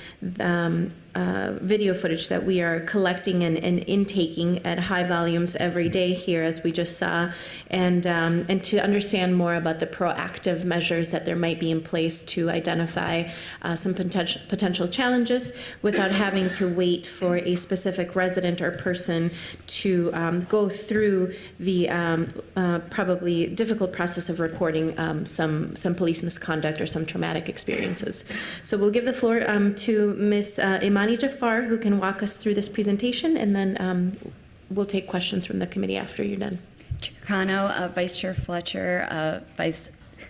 video footage that we are collecting and intaking at high volumes every day here, as we just saw, and to understand more about the proactive measures that there might be in place to identify some potential challenges without having to wait for a specific resident or person to go through the probably difficult process of reporting some police misconduct or some traumatic experiences. So we'll give the floor to Ms. Imani Jafar, who can walk us through this presentation, and then we'll take questions from the committee after you're done. Chair Cano, Vice Chair Fletcher,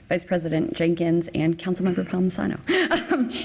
Vice President Jenkins, and Councilmember Palmisano.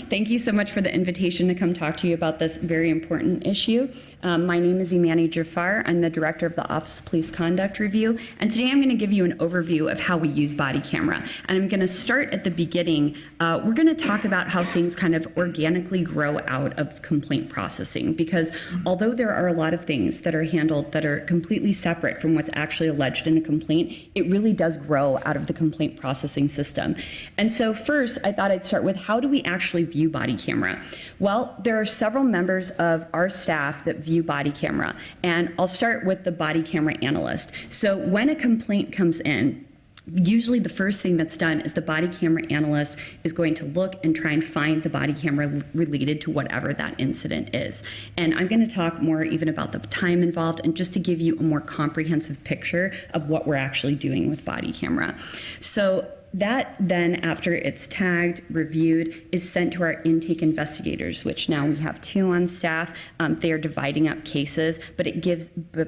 Thank you so much for the invitation to come talk to you about this very important issue. My name is Imani Jafar. I'm the Director of the Office of Police Conduct Review, and today I'm going to give you an overview of how we use body camera. And I'm going to start at the beginning. We're going to talk about how things kind of organically grow out of complaint processing, because although there are a lot of things that are handled that are completely separate from what's actually alleged in a complaint, it really does grow out of the complaint processing system. And so first, I thought I'd start with, how do we actually view body camera? Well, there are several members of our staff that view body camera, and I'll start with the body camera analyst. So when a complaint comes in, usually the first thing that's done is the body camera analyst is going to look and try and find the body camera related to whatever that incident is. And I'm going to talk more even about the time involved, and just to give you a more comprehensive picture of what we're actually doing with body camera. So that then, after it's tagged, reviewed, is sent to our intake investigators, which now we have 2 on staff. They are dividing up cases, but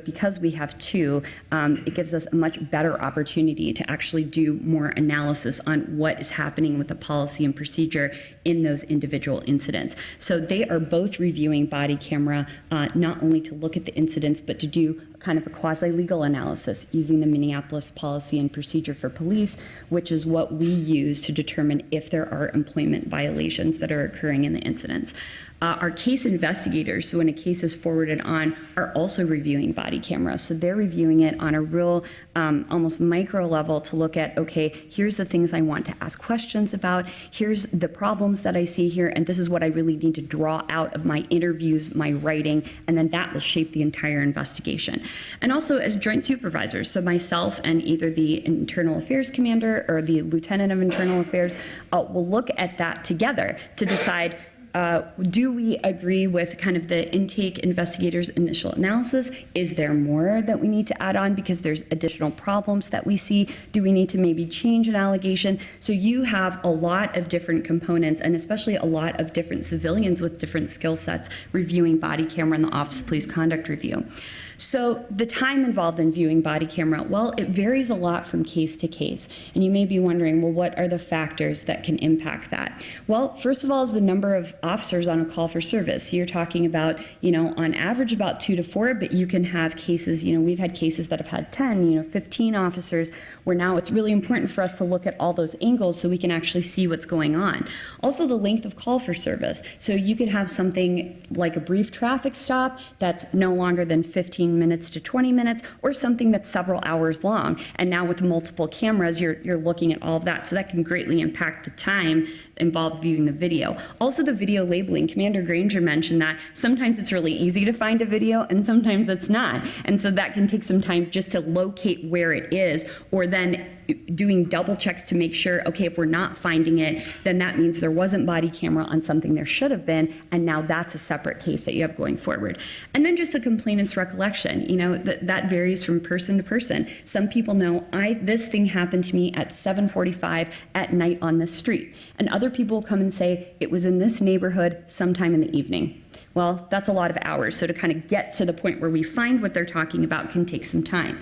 because we have 2, it gives us a much better opportunity to actually do more analysis on what is happening with the policy and procedure in those individual incidents. So they are both reviewing body camera, not only to look at the incidents, but to do kind of a quasi-legal analysis using the Minneapolis policy and procedure for police, which is what we use to determine if there are employment violations that are occurring in the incidents. Our case investigators, so when a case is forwarded on, are also reviewing body camera. So they're reviewing it on a real, almost micro level to look at, okay, here's the things I want to ask questions about, here's the problems that I see here, and this is what I really need to draw out of my interviews, my writing, and then that will shape the entire investigation. And also as joint supervisors, so myself and either the internal affairs commander or the lieutenant of internal affairs will look at that together to decide, do we agree with kind of the intake investigators' initial analysis? Is there more that we need to add on because there's additional problems that we see? Do we need to maybe change an allegation? So you have a lot of different components, and especially a lot of different civilians with different skill sets reviewing body camera in the Office of Police Conduct Review. So the time involved in viewing body camera, well, it varies a lot from case to case. And you may be wondering, well, what are the factors that can impact that? Well, first of all is the number of officers on a call for service. You're talking about, on average about 2 to 4, but you can have cases, we've had cases that have had 10, 15 officers, where now it's really important for us to look at all those angles so we can actually see what's going on. Also the length of call for service. So you could have something like a brief traffic stop that's no longer than 15 minutes to 20 minutes, or something that's several hours long. And now with multiple cameras, you're looking at all of that. So that can greatly impact the time involved viewing the video. Also the video labeling. Commander Granger mentioned that sometimes it's really easy to find a video and sometimes it's not. And so that can take some time just to locate where it is, or then doing double checks to make sure, okay, if we're not finding it, then that means there wasn't body camera on something there should have been, and now that's a separate case that you have going forward. And then just the complainant's recollection, that varies from person to person. Some people know, this thing happened to me at 7:45 at night on this street. And other people come and say, it was in this neighborhood sometime in the evening. Well, that's a lot of hours. So to kind of get to the point where we find what they're talking about can take some time.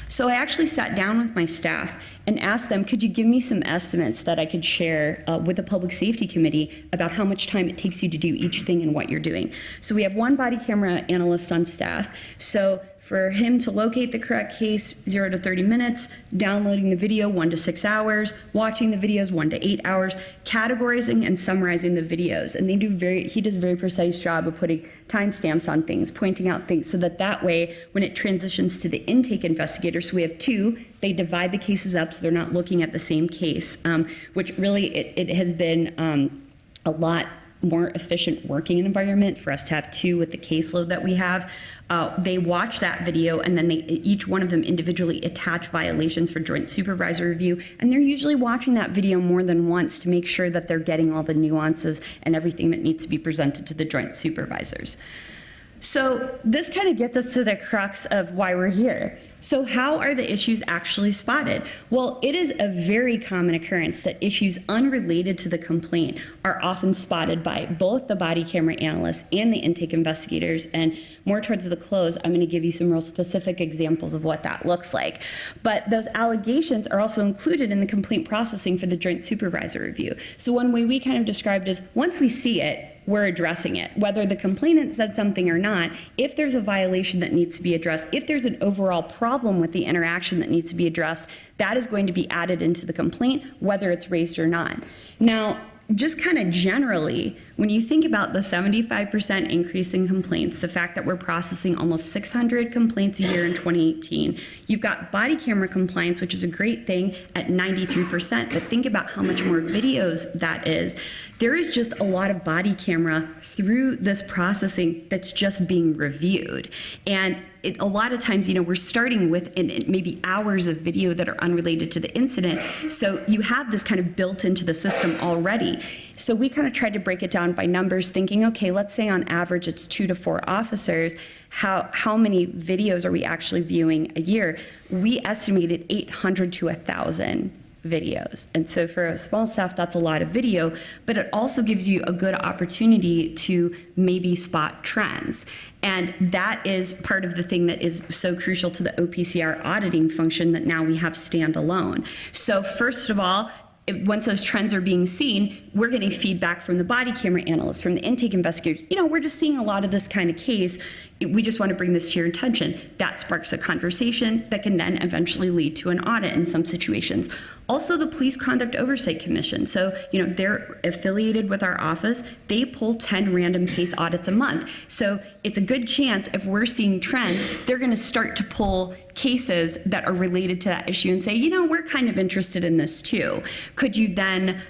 So I actually sat down with my staff and asked them, could you give me some estimates that I could share with the Public Safety Committee about how much time it takes you to do each thing and what you're doing? So we have 1 body camera analyst on staff. So for him to locate the correct case, 0 to 30 minutes, downloading the video, 1 to 6 hours, watching the videos, 1 to 8 hours, categorizing and summarizing the videos. And he does a very precise job of putting timestamps on things, pointing out things, so that way, when it transitions to the intake investigator, so we have 2, they divide the cases up so they're not looking at the same case, which really, it has been a lot more efficient working environment for us to have 2 with the caseload that we have. They watch that video, and then each one of them individually attach violations for joint supervisor review, and they're usually watching that video more than once to make sure that they're getting all the nuances and everything that needs to be presented to the joint supervisors. So this kind of gets us to the crux of why we're here. So how are the issues actually spotted? Well, it is a very common occurrence that issues unrelated to the complaint are often spotted by both the body camera analysts and the intake investigators. And more towards the close, I'm going to give you some real specific examples of what that looks like. But those allegations are also included in the complaint processing for the joint supervisor review. So one way we kind of described is once we see it, we're addressing it. Whether the complainant said something or not, if there's a violation that needs to be addressed, if there's an overall problem with the interaction that needs to be addressed, that is going to be added into the complaint, whether it's raised or not. Now, just kind of generally, when you think about the 75% increase in complaints, the fact that we're processing almost 600 complaints a year in 2018, you've got body camera compliance, which is a great thing, at 93%, but think about how much more videos that is. There is just a lot of body camera through this processing that's just being reviewed. And a lot of times, we're starting with maybe hours of video that are unrelated to the incident. So you have this kind of built into the system already. So we kind of tried to break it down by numbers, thinking, okay, let's say on average it's 2 to 4 officers. How many videos are we actually viewing a year? We estimated 800 to 1,000 videos. And so for a small staff, that's a lot of video, but it also gives you a good opportunity to maybe spot trends. And that is part of the thing that is so crucial to the OPCR auditing function that now we have standalone. So first of all, once those trends are being seen, we're getting feedback from the body camera analysts, from the intake investigators. We're just seeing a lot of this kind of case. We just want to bring this to your attention. That sparks a conversation that can then eventually lead to an audit in some situations. Also, the Police Conduct Oversight Commission. So, they're affiliated with our office. They pull 10 random case audits a month. So it's a good chance if we're seeing trends, they're going to start to pull cases that are related to that issue and say, we're kind of interested in this too. Could you then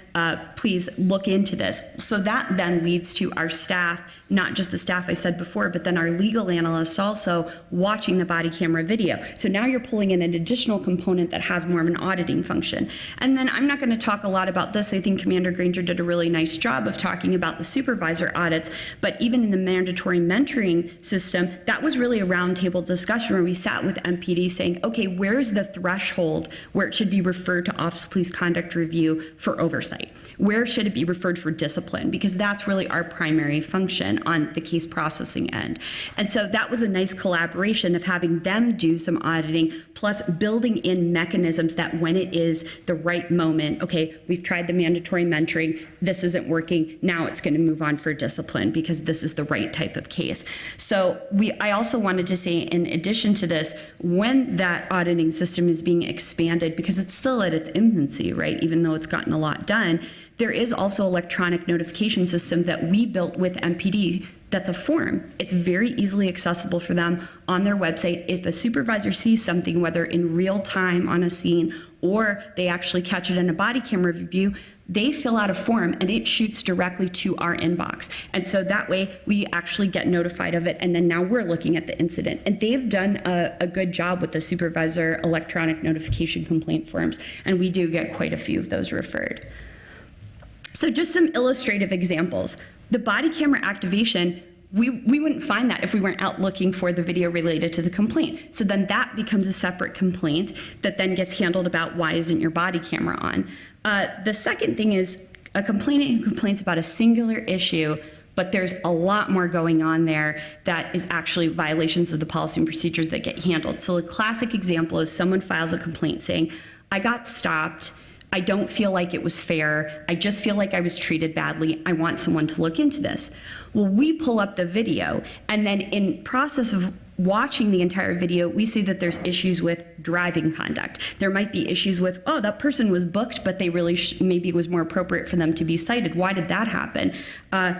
please look into this? So that then leads to our staff, not just the staff I said before, but then our legal analysts also watching the body camera video. So now you're pulling in an additional component that has more of an auditing function. And then I'm not going to talk a lot about this. I think Commander Granger did a really nice job of talking about the supervisor audits, but even in the mandatory mentoring system, that was really a roundtable discussion where we sat with MPD saying, okay, where's the threshold where it should be referred to Office of Police Conduct Review for oversight? Where should it be referred for discipline? Because that's really our primary function on the case processing end. And so that was a nice collaboration of having them do some auditing, plus building in mechanisms that when it is the right moment, okay, we've tried the mandatory mentoring, this isn't working, now it's going to move on for discipline because this is the right type of case. So I also wanted to say, in addition to this, when that auditing system is being expanded, because it's still at its infancy, right, even though it's gotten a lot done, there is also electronic notification system that we built with MPD that's a form. It's very easily accessible for them on their website. If a supervisor sees something, whether in real time on a scene or they actually catch it in a body camera review, they fill out a form and it shoots directly to our inbox. And so that way we actually get notified of it, and then now we're looking at the incident. And they've done a good job with the supervisor electronic notification complaint forms, and we do get quite a few of those referred. So just some illustrative examples. The body camera activation, we wouldn't find that if we weren't out looking for the video related to the complaint. So then that becomes a separate complaint that then gets handled about why isn't your body camera on. The second thing is a complainant who complains about a singular issue, but there's a lot more going on there that is actually violations of the policy and procedures that get handled. So a classic example is someone files a complaint saying, I got stopped, I don't feel like it was fair. I just feel like I was treated badly. I want someone to look into this. Well, we pull up the video, and then in process of watching the entire video, we see that there's issues with driving conduct. There might be issues with, oh, that person was booked, but they really maybe it was more appropriate for them to be cited. Why did that happen?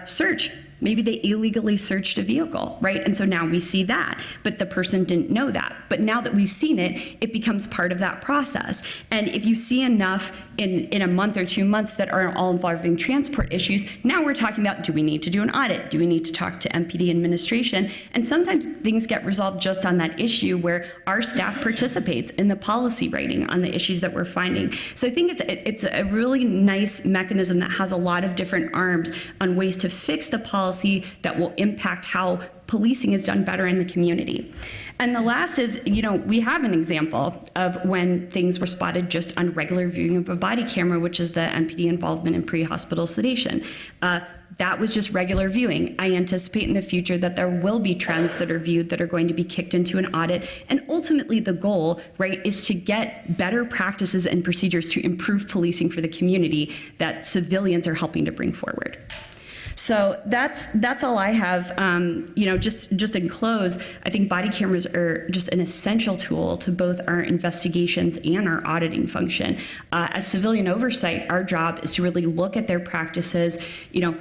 Search. Maybe they illegally searched a vehicle, right? And so now we see that, but the person didn't know that. But now that we've seen it, it becomes part of that process. And if you see enough in a month or 2 months that are all involving transport issues, now we're talking about, do we need to do an audit? Do we need to talk to MPD administration? And sometimes things get resolved just on that issue where our staff participates in the policy writing on the issues that we're finding. So I think it's a really nice mechanism that has a lot of different arms on ways to fix the policy that will impact how policing is done better in the community. And the last is, we have an example of when things were spotted just on regular viewing of a body camera, which is the MPD involvement in pre-hospital sedation. That was just regular viewing. I anticipate in the future that there will be trends that are viewed that are going to be kicked into an audit. And ultimately the goal, right, is to get better practices and procedures to improve policing for the community that civilians are helping to bring forward. So that's all I have. Just in close, I think body cameras are just an essential tool to both our investigations and our auditing function. As civilian oversight, our job is to really look at their practices,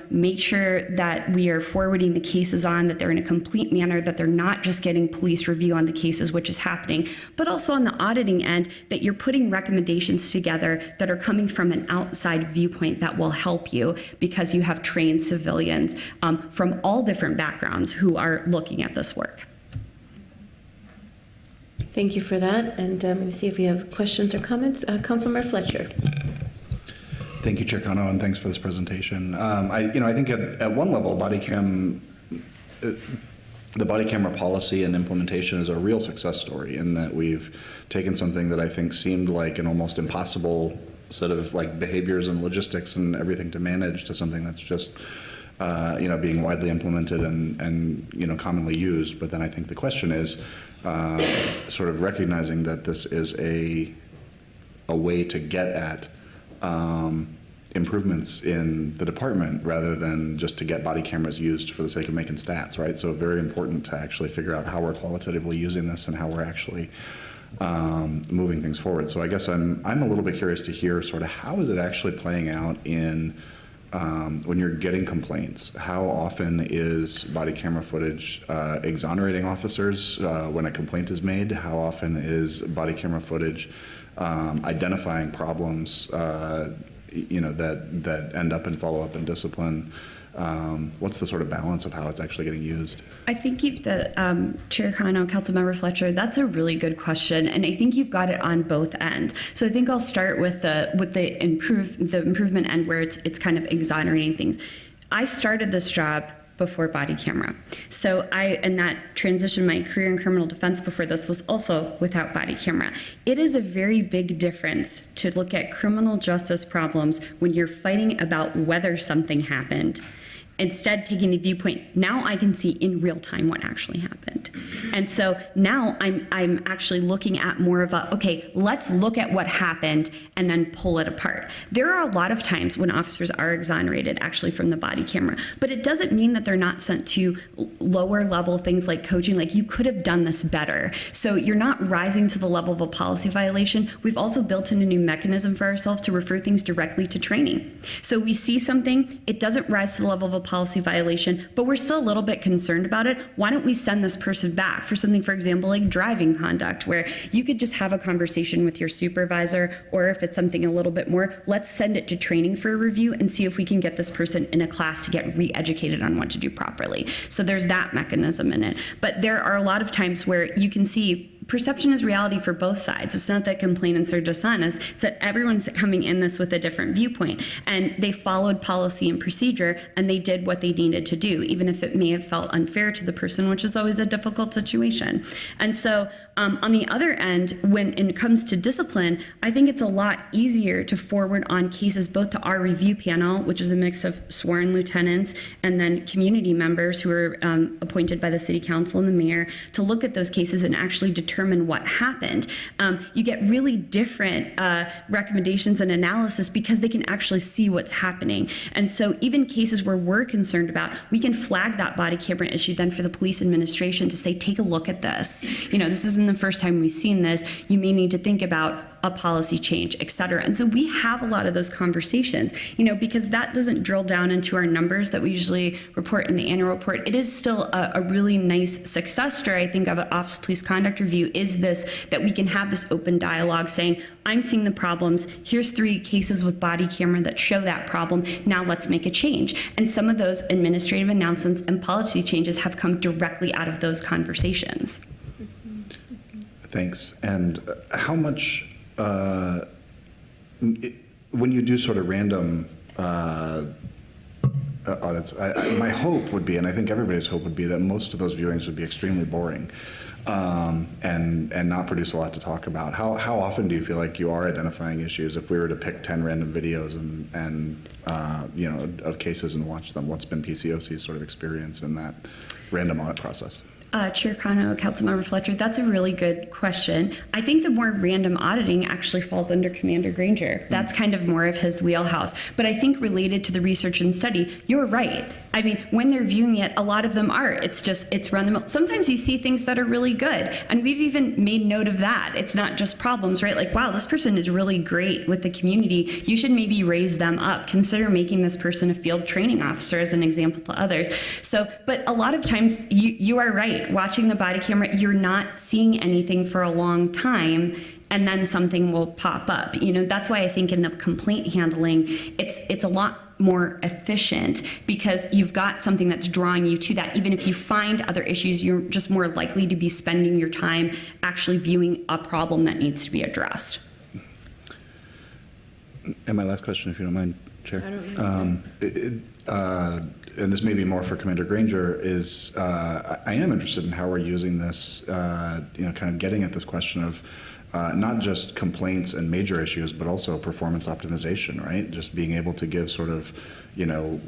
make sure that we are forwarding the cases on, that they're in a complete manner, that they're not just getting police review on the cases, which is happening, but also on the auditing end, that you're putting recommendations together that are coming from an outside viewpoint that will help you because you have trained civilians from all different backgrounds who are looking at this work. Thank you for that. And let me see if we have questions or comments. Councilmember Fletcher. Thank you, Chair Cano, and thanks for this presentation. I think at one level, the body camera policy and implementation is a real success story in that we've taken something that I think seemed like an almost impossible set of like behaviors and logistics and everything to manage to something that's just being widely implemented and commonly used. But then I think the question is sort of recognizing that this is a way to get at improvements in the department rather than just to get body cameras used for the sake of making stats, right? So very important to actually figure out how we're qualitatively using this and how we're actually moving things forward. So I guess I'm a little bit curious to hear sort of how is it actually playing out in when you're getting complaints. How often is body camera footage exonerating officers when a complaint is made? How often is body camera footage identifying problems that end up in follow-up and discipline? What's the sort of balance of how it's actually getting used? I think Chair Cano, Councilmember Fletcher, that's a really good question, and I think you've got it on both ends. So I think I'll start with the improvement end where it's kind of exonerating things. I started this job before body camera. So and that transition, my career in criminal defense before this was also without body camera. It is a very big difference to look at criminal justice problems when you're fighting about whether something happened. Instead, taking the viewpoint, now I can see in real time what actually happened. And so now I'm actually looking at more of okay, let's look at what happened and then pull it apart. There are a lot of times when officers are exonerated actually from the body camera, but it doesn't mean that they're not sent to lower level things like coaching, like you could have done this better. So you're not rising to the level of a policy violation. We've also built in a new mechanism for ourselves to refer things directly to training. So we see something, it doesn't rise to the level of a policy violation, but we're still a little bit concerned about it. Why don't we send this person back for something, for example, like driving conduct, where you could just have a conversation with your supervisor, or if it's something a little bit more, let's send it to training for a review and see if we can get this person in a class to get re-educated on what to do properly. So there's that mechanism in it. But there are a lot of times where you can see perception is reality for both sides. It's not that complainants are dishonest. It's that everyone's coming in this with a different viewpoint. And they followed policy and procedure, and they did what they needed to do, even if it may have felt unfair to the person, which is always a difficult situation. And so on the other end, when it comes to discipline, I think it's a lot easier to forward on cases both to our review panel, which is a mix of sworn lieutenants and then community members who are appointed by the city council and the mayor, to look at those cases and actually determine what happened. You get really different recommendations and analysis because they can actually see what's happening. And so even cases where we're concerned about, we can flag that body camera issue then for the police administration to say, take a look at this. This isn't the first time we've seen this. You may need to think about a policy change, et cetera. And so we have a lot of those conversations, because that doesn't drill down into our numbers that we usually report in the annual report. It is still a really nice success story, I think, of an Office of Police Conduct Review is this, that we can have this open dialogue saying, I'm seeing the problems. Here's 3 cases with body camera that show that problem. Now let's make a change. And some of those administrative announcements and policy changes have come directly out of those conversations. Thanks. And how much, when you do sort of random audits. My hope would be, and I think everybody's hope would be, that most of those viewings would be extremely boring, and not produce a lot to talk about. How often do you feel like you are identifying issues? If we were to pick 10 random videos and you know, of cases and watch them, what's been PCOC's sort of experience in that random audit process? Chair Kano, Councilmember Fletcher, that's a really good question. I think the more random auditing actually falls under Commander Granger. That's kind of more of his wheelhouse. But I think related to the research and study, you're right. I mean, when they're viewing it, a lot of them are. It's run them. Sometimes you see things that are really good. And we've even made note of that. It's not just problems, right? Like, wow, this person is really great with the community. You should maybe raise them up. Consider making this person a field training officer as an example to others. So, but a lot of times you are right. Watching the body camera, you're not seeing anything for a long time, and then something will pop up. You know, that's why I think in the complaint handling, it's a lot more efficient because you've got something that's drawing you to that. Even if you find other issues, you're just more likely to be spending your time actually viewing a problem that needs to be addressed. And my last question, if you don't mind, Chair. I don't mind. And this may be more for Commander Granger, is I am interested in how we're using this, you know, kind of getting at this question of not just complaints and major issues, but also performance optimization, right? Just being able to give sort of, you know,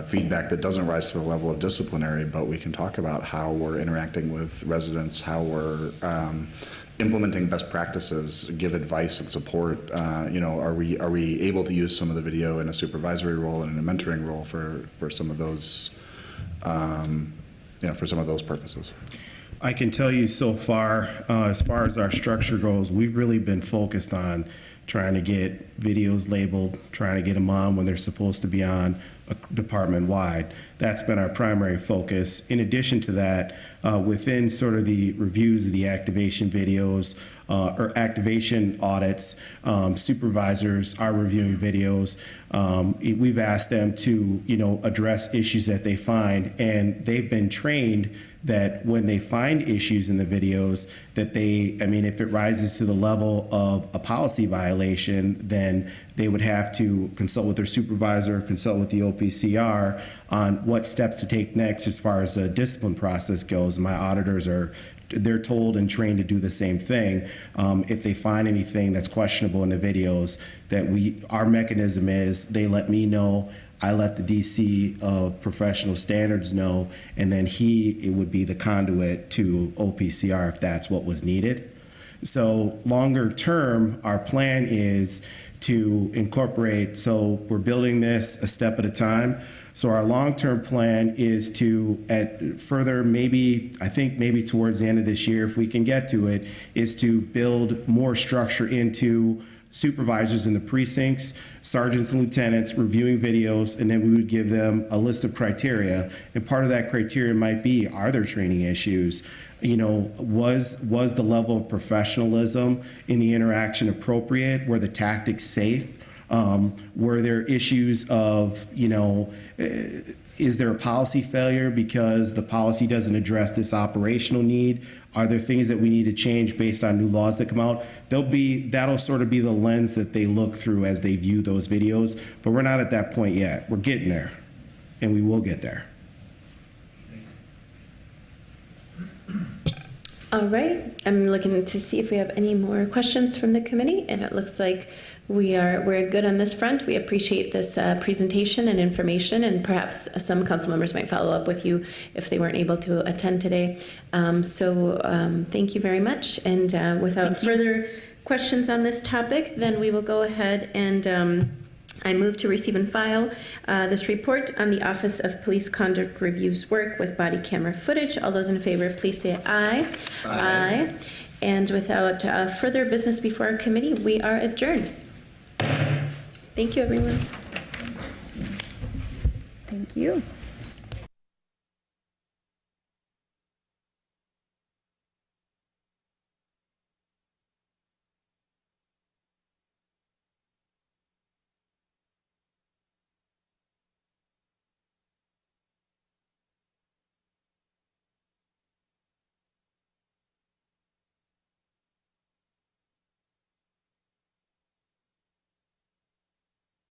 feedback that doesn't rise to the level of disciplinary, but we can talk about how we're interacting with residents, how we're implementing best practices, give advice and support. You know, are we able to use some of the video in a supervisory role and in a mentoring role for some of those, you know, for some of those purposes? I can tell you so far as our structure goes, we've really been focused on trying to get videos labeled, trying to get them on when they're supposed to be on department-wide. That's been our primary focus. In addition to that, within sort of the reviews of the activation videos or activation audits, supervisors are reviewing videos. We've asked them to, you know, address issues that they find, and they've been trained that when they find issues in the videos that they, I mean, if it rises to the level of a policy violation, then they would have to consult with their supervisor, consult with the OPCR on what steps to take next as far as the discipline process goes. My auditors they're told and trained to do the same thing. If they find anything that's questionable in the videos, that our mechanism is they let me know, I let the DC of professional standards know, and then it would be the conduit to OPCR if that's what was needed. So longer term, our plan is to incorporate, so we're building this a step at a time. So our long-term plan is to, I think maybe towards the end of this year, if we can get to it, is to build more structure into supervisors in the precincts, sergeants and lieutenants reviewing videos, and then we would give them a list of criteria. And part of that criteria might be, are there training issues? You know, was the level of professionalism in the interaction appropriate? Were the tactics safe? Were there issues of, you know, is there a policy failure because the policy doesn't address this operational need? Are there things that we need to change based on new laws that come out? That'll sort of be the lens that they look through as they view those videos, but we're not at that point yet. We're getting there, and we will get there. All right, I'm looking to see if we have any more questions from the committee, and it looks like we're good on this front. We appreciate this presentation and information, and perhaps some council members might follow up with you if they weren't able to attend today. Thank you very much, and without further questions on this topic, then we will go ahead and I move to receive and file this report on the Office of Police Conduct Review's work with body camera footage. All those in favor, please say aye. Aye. And without further business before our committee, we are adjourned. Thank you, everyone. Thank you.